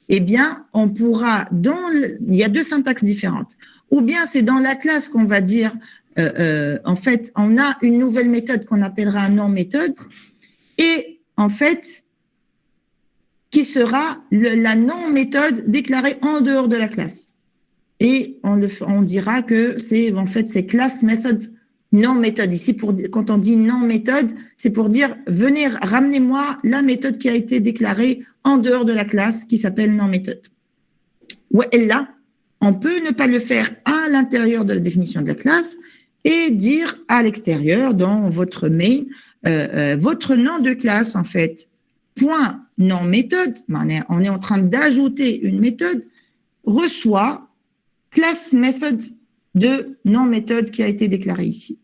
eh bien, on pourra, il y a deux syntaxes différentes. Ou bien c'est dans la classe qu'on va dire, en fait, on a une nouvelle méthode qu'on appellera un non-méthode, et en fait, qui sera la non-méthode déclarée en dehors de la classe. Et on dira que c'est class method non-méthode. Ici, quand on dit non-méthode, c'est pour dire, venez, ramenez-moi la méthode qui a été déclarée en dehors de la classe, qui s'appelle non-méthode. Ou là, on peut ne pas le faire à l'intérieur de la définition de la classe et dire à l'extérieur, dans votre main, votre nom de classe, en fait, point non-méthode, on est en train d'ajouter une méthode, reçoit class method de non-méthode qui a été déclarée ici.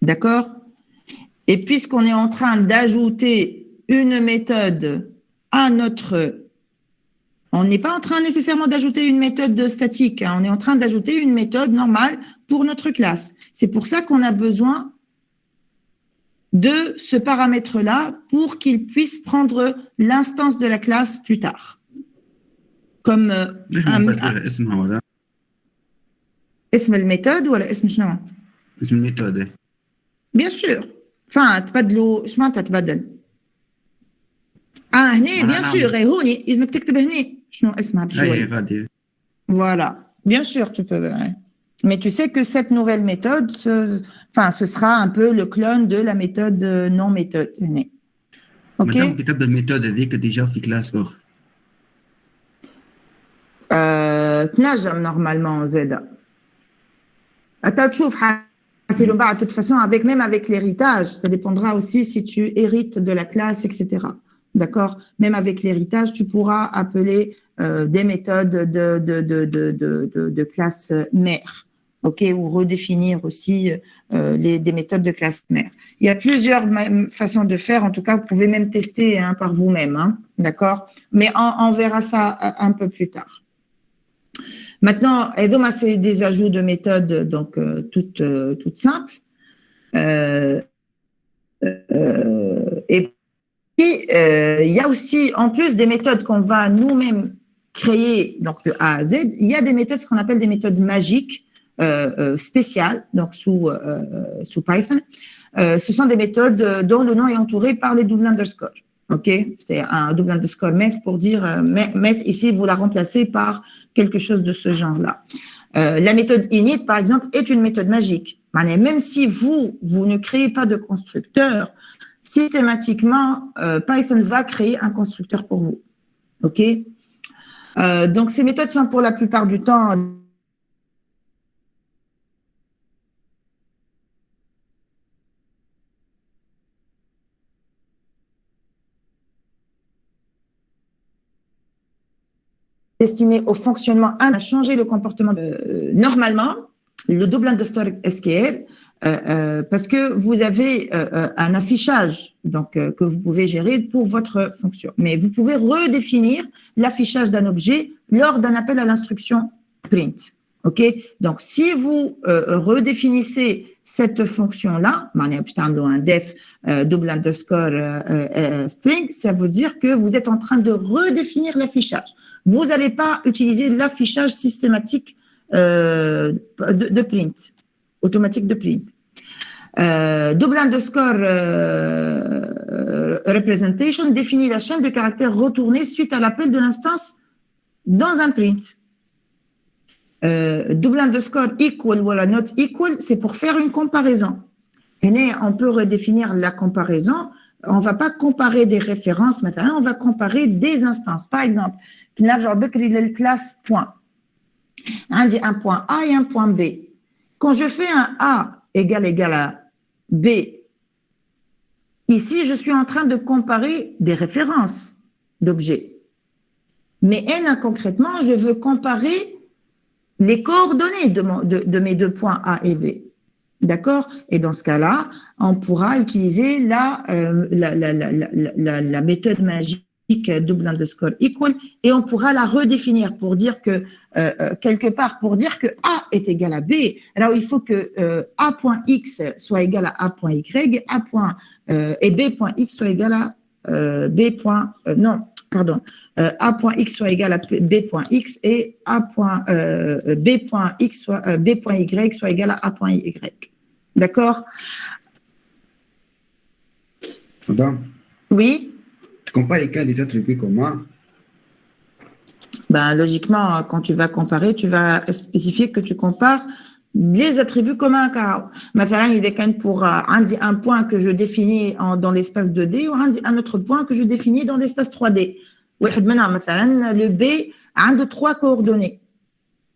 D'accord? Et puisqu'on est en train d'ajouter une méthode à notre On n'est pas en train nécessairement d'ajouter une méthode statique, hein. On est en train d'ajouter une méthode normale pour notre classe. C'est pour ça qu'on a besoin de ce paramètre-là pour qu'il puisse prendre l'instance de la classe plus tard. Comme ليش ما نبدلها اسمها ولا اسم الميثود ولا اسم شنو؟ اسم الميثود؟ Bien sûr. Enfin, تبدلوا ايش معناتها تبدل؟ هنا bien sûr هوني لازمك تكتب هنا شنو اسمها بشوي. اي غادي. Voilà. Bien sûr, tu peux. Mais tu sais que cette nouvelle méthode, ce sera un peu le clone de la méthode non méthode. Ok. مادام كتبت الميثود هذيك ديجا في كلاس اخر. تنجم normalement زاده. أنت تشوف حاسين بعد de toute façon même avec l'héritage, ça dépendra aussi si tu hérites de la classe, etc. D'accord? Même avec l'héritage, tu pourras appeler des méthodes de classe mère. OK? Ou redéfinir aussi des méthodes de classe mère. Il y a plusieurs façons de faire. En tout cas, vous pouvez même tester hein, par vous-même. Hein, d'accord? Mais on verra ça un peu plus tard. Maintenant, c'est des ajouts de méthodes donc toutes simples. Et puis, il y a aussi, en plus des méthodes qu'on va nous-mêmes créer donc de A à Z, il y a des méthodes, ce qu'on appelle des méthodes magiques spéciales, donc sous Python. Ce sont des méthodes dont le nom est entouré par les double underscore. OK? C'est un double underscore math pour dire math, ici, vous la remplacez par quelque chose de ce genre-là. La méthode init, par exemple, est une méthode magique. Même si vous ne créez pas de constructeur, systématiquement, Python va créer un constructeur pour vous. OK? Donc, ces méthodes sont pour la plupart du temps destiné au fonctionnement, à changer le comportement. Normalement, le double underscore SQL, parce que vous avez un affichage donc, que vous pouvez gérer pour votre fonction. Mais vous pouvez redéfinir l'affichage d'un objet lors d'un appel à l'instruction print. OK? Donc, si vous redéfinissez cette fonction-là, un def double underscore string, ça veut dire que vous êtes en train de redéfinir l'affichage. Vous n'allez pas utiliser l'affichage systématique de print, automatique de print. Double underscore representation définit la chaîne de caractères retournée suite à l'appel de l'instance dans un print. Double underscore equal ou la not equal, c'est pour faire une comparaison. Et on peut redéfinir la comparaison. On ne va pas comparer des références maintenant, on va comparer des instances. Par exemple, la classe point. On dit un point A et un point B. Quand je fais un A égal à B, ici, je suis en train de comparer des références d'objets. Mais concrètement, je veux comparer les coordonnées de mes deux points A et B. D'accord? Et dans ce cas-là, on pourra utiliser la méthode magique double underscore equal et on pourra la redéfinir pour dire que quelque part pour dire que A est égal à B. Alors il faut que A.x soit égal à A.y, et B.x soit égal à A.x soit égal à B.x et B.y soit égal à A.y. D'accord? Madame? Oui? Tu compares les cas des attributs communs? Logiquement, quand tu vas comparer, tu vas spécifier que tu compares les attributs communs. Maintenant, il y a pour un point que je définis dans l'espace 2D ou un autre point que je définis dans l'espace 3D. Le B a de 3 coordonnées.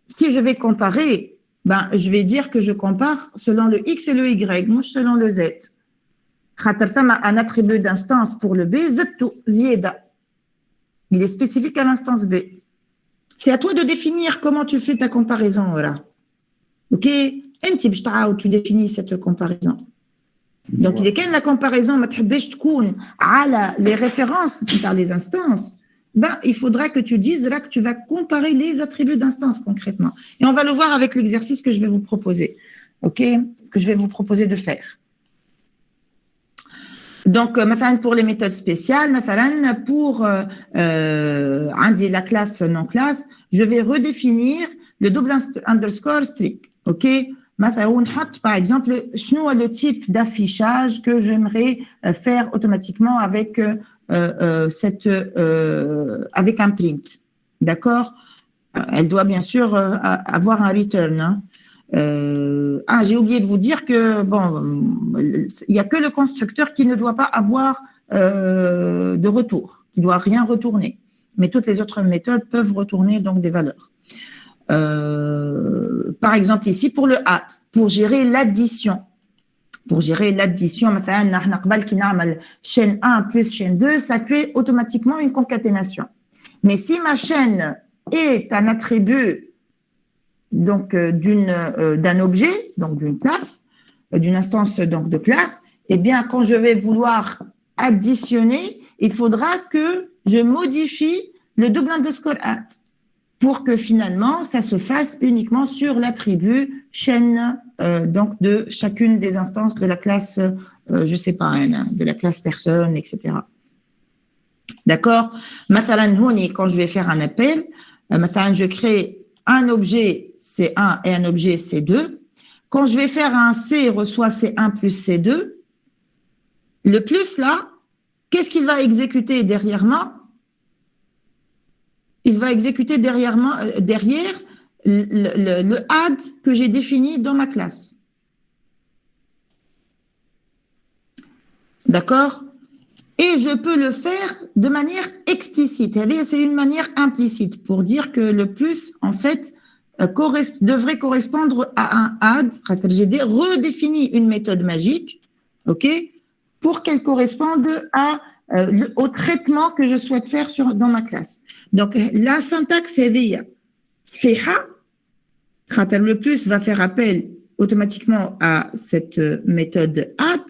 Si je vais comparer, je vais dire que je compare selon le X et le Y, non selon le Z. Un attribut d'instance pour le B, Z2, il est spécifique à l'instance B. C'est à toi de définir comment tu fais ta comparaison. Voilà. OK? Tu définis cette comparaison. Donc, il est quand la comparaison, les références dans les instances, il faudra que tu dises là que tu vas comparer les attributs d'instance concrètement. Et on va le voir avec l'exercice que je vais vous proposer, ok, que je vais vous proposer de faire. Donc, pour les méthodes spéciales, pour la classe non-classe, je vais redéfinir le double underscore strict, ok. Par exemple, le type d'affichage que j'aimerais faire automatiquement avec avec un print, d'accord. Elle doit bien sûr avoir un return. Hein. J'ai oublié de vous dire que il y a que le constructeur qui ne doit pas avoir de retour, qui doit rien retourner. Mais toutes les autres méthodes peuvent retourner donc des valeurs. Par exemple ici pour le add, pour gérer l'addition. Pour gérer l'addition, chaîne 1 plus chaîne 2, ça fait automatiquement une concaténation. Mais si ma chaîne est un attribut donc d'un objet, donc d'une classe, d'une instance donc de classe, eh bien quand je vais vouloir additionner, il faudra que je modifie le double underscore add pour que finalement ça se fasse uniquement sur l'attribut chaîne donc de chacune des instances de la classe, je sais pas, de la classe personne, etc. D'accord. Quand je vais faire un appel, je crée un objet C1 et un objet C2. Quand je vais faire un C reçoit C1 plus C2, le plus là, qu'est-ce qu'il va exécuter derrière moi? Il va exécuter derrière le add que j'ai défini dans ma classe. D'accord? Et je peux le faire de manière explicite. C'est une manière implicite pour dire que le plus, en fait, devrait correspondre à un add. J'ai redéfini une méthode magique, ok, pour qu'elle corresponde au traitement que je souhaite faire dans ma classe. Donc, la syntaxe est صحيحة. Le plus va faire appel automatiquement à cette méthode add.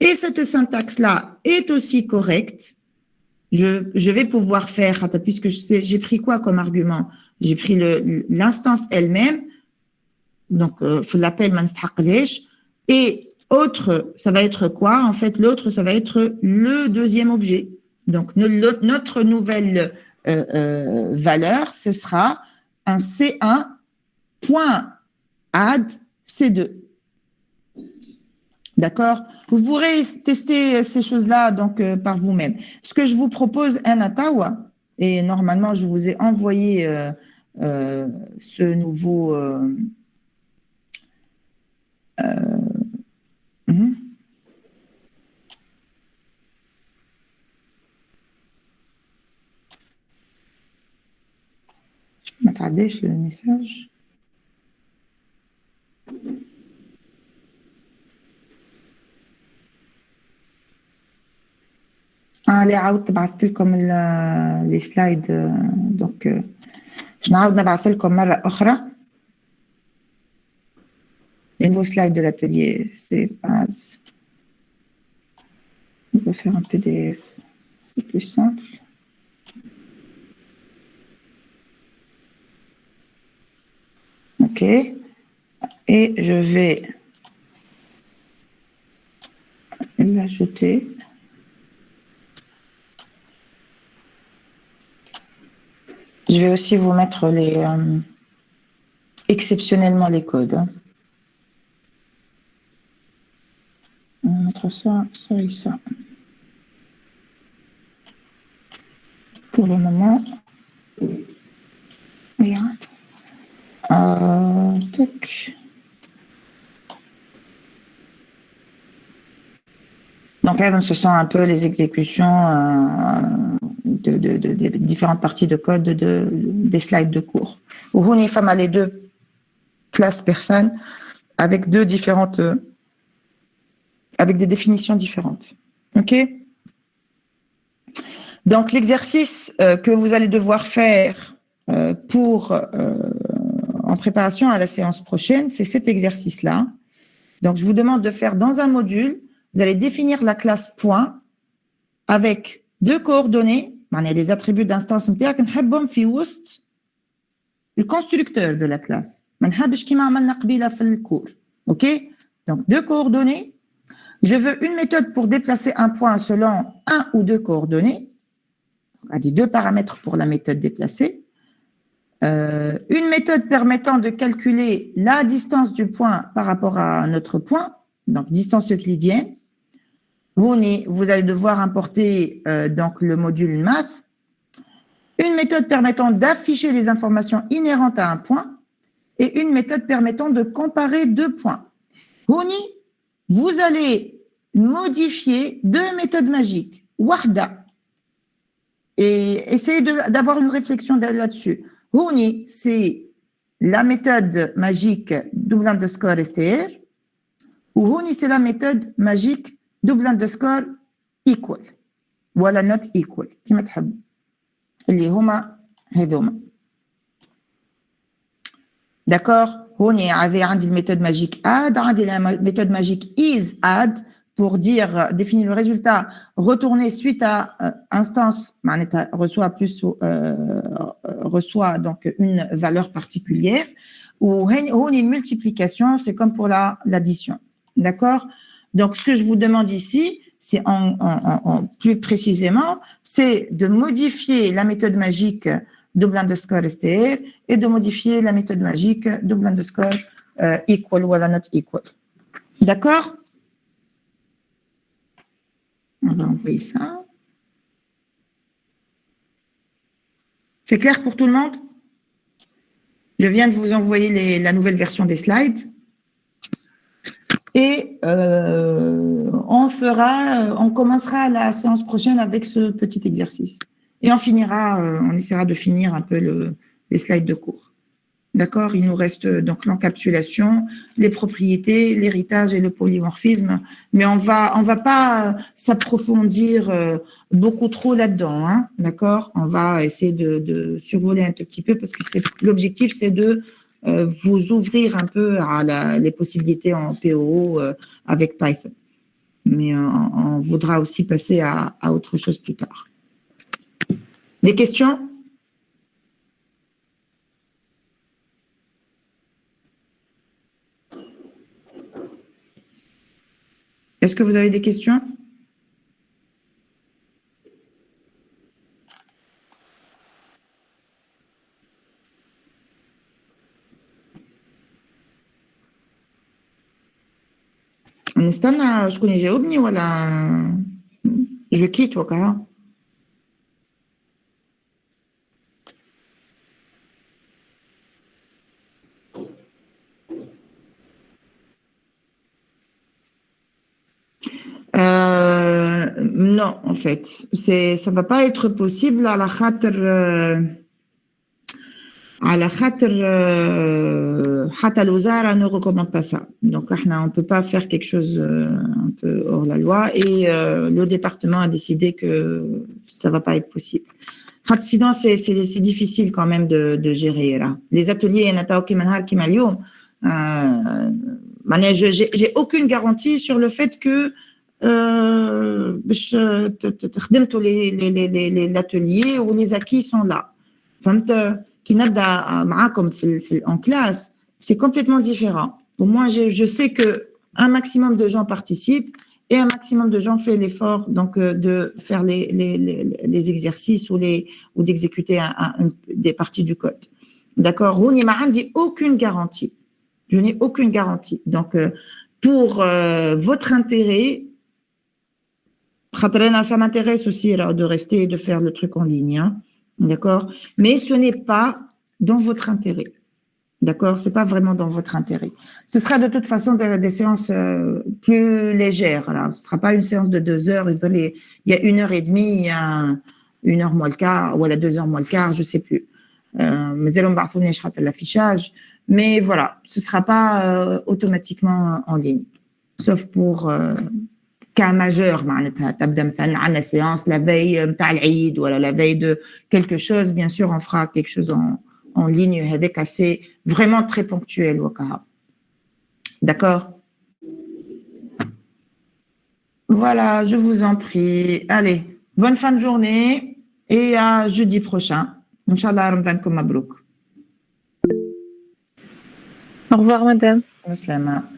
Et cette syntaxe-là est aussi correcte. Je vais pouvoir faire, puisque j'ai pris quoi comme argument? J'ai pris l'instance elle-même. Donc, l'appel manstaqlesh. Et autre, ça va être quoi? En fait, l'autre, ça va être le deuxième objet. Donc, notre nouvelle valeur, ce sera un C1.add C2. D'accord? Vous pourrez tester ces choses-là donc par vous-même. Ce que je vous propose, un atawa, et normalement, je vous ai envoyé ce nouveau... Je peux m'attarder sur le message. اللي عاودت بعثت لكم لي سلايد دونك باش نعاود نبعث لكم مرة أخرى les nouveaux slides de l'atelier, c'est base. On peut faire un PDF, c'est plus simple. Ok. Et je vais l'ajouter. Je vais aussi vous mettre exceptionnellement les codes. On va mettre ça, ça et ça. Pour le moment. Regarde. Tac. Donc là, ce sont un peu les exécutions de différentes parties de code des slides de cours. Où on y fait les deux classes personnes avec avec des définitions différentes. OK? Donc, l'exercice que vous allez devoir faire en préparation à la séance prochaine, c'est cet exercice-là. Donc, je vous demande de faire dans un module, vous allez définir la classe point avec deux coordonnées les attributs d'instance نتاعك نحبهم في وسط le constructeur de la classe. ما نحبش كيما عملنا قبيله في الكور. OK? Donc deux coordonnées. Je veux une méthode pour déplacer un point selon un ou deux coordonnées. On a dit deux paramètres pour la méthode déplacée. Une méthode permettant de calculer la distance du point par rapport à un autre point, donc distance euclidienne. Vous allez devoir importer donc le module math. Une méthode permettant d'afficher les informations inhérentes à un point et une méthode permettant de comparer deux points. Vous allez modifier deux méthodes magiques. Wahda. Et essayez d'avoir une réflexion là-dessus. C'est la méthode magique double underscore str. Ou c'est la méthode magique double underscore equal. Voilà not equal. كما تحبوا. اللي هما هذوما. D'accord? هوني عندي méthode magique add, عندي la méthode magique is add pour dire définir le résultat retourner suite à instance reçoit donc une valeur particulière ou هوني multiplication c'est comme pour l'addition. D'accord? Donc ce que je vous demande ici c'est en plus précisément c'est de modifier la méthode magique double underscore str et de modifier la méthode magique double underscore equal ou not equal. D'accord? On va envoyer ça. C'est clair pour tout le monde? Je viens de vous envoyer la nouvelle version des slides. Et on commencera la séance prochaine avec ce petit exercice. Et on essaiera de finir un peu les slides de cours. D'accord? Il nous reste donc l'encapsulation, les propriétés, l'héritage et le polymorphisme. Mais on va pas s'approfondir beaucoup trop là-dedans. Hein? D'accord? On va essayer de survoler un tout petit peu parce que l'objectif, c'est de vous ouvrir un peu à les possibilités en POO avec Python. Mais on voudra aussi passer à autre chose plus tard. Des questions? Est-ce que vous avez des questions? نستنى شكون يجاوبني ولا جو كيت وكا؟ Non, en fait, ça va pas être possible à la خاطر حتى الوزارة ne recommande pas ça. Donc, on peut pas faire quelque chose un peu hors la loi et le département a décidé que ça va pas être possible. Sinon, c'est difficile quand même de gérer là. Les ateliers, j'ai aucune garantie sur le fait que l'atelier ou les acquis sont là. En classe, c'est complètement différent. Au moins, je sais qu'un maximum de gens participent et un maximum de gens fait l'effort donc de faire les exercices ou d'exécuter des parties du code. D'accord? Je n'ai aucune garantie. Je n'ai aucune garantie. Donc, pour votre intérêt, ça m'intéresse aussi alors, de rester et de faire le truc en ligne. Hein? D'accord? Mais ce n'est pas dans votre intérêt. D'accord? C'est pas vraiment dans votre intérêt. Ce sera de toute façon des séances plus légères. Là. Ce sera pas une séance de 2 heures. Il y a 1 heure et demie, il y a 1 heure moins le quart, ou à la 2 heures moins le quart, je sais plus. Mais l'affichage. Mais voilà, ce sera pas automatiquement en ligne. Sauf pour cas majeur, la séance la veille ou la veille de quelque chose, bien sûr, on fera quelque chose en ligne, c'est vraiment très ponctuel. D'accord? Voilà, je vous en prie. Allez, bonne fin de journée et à jeudi prochain. Inch'Allah, Ramadankum Mabrouk. Au revoir, madame. Salam.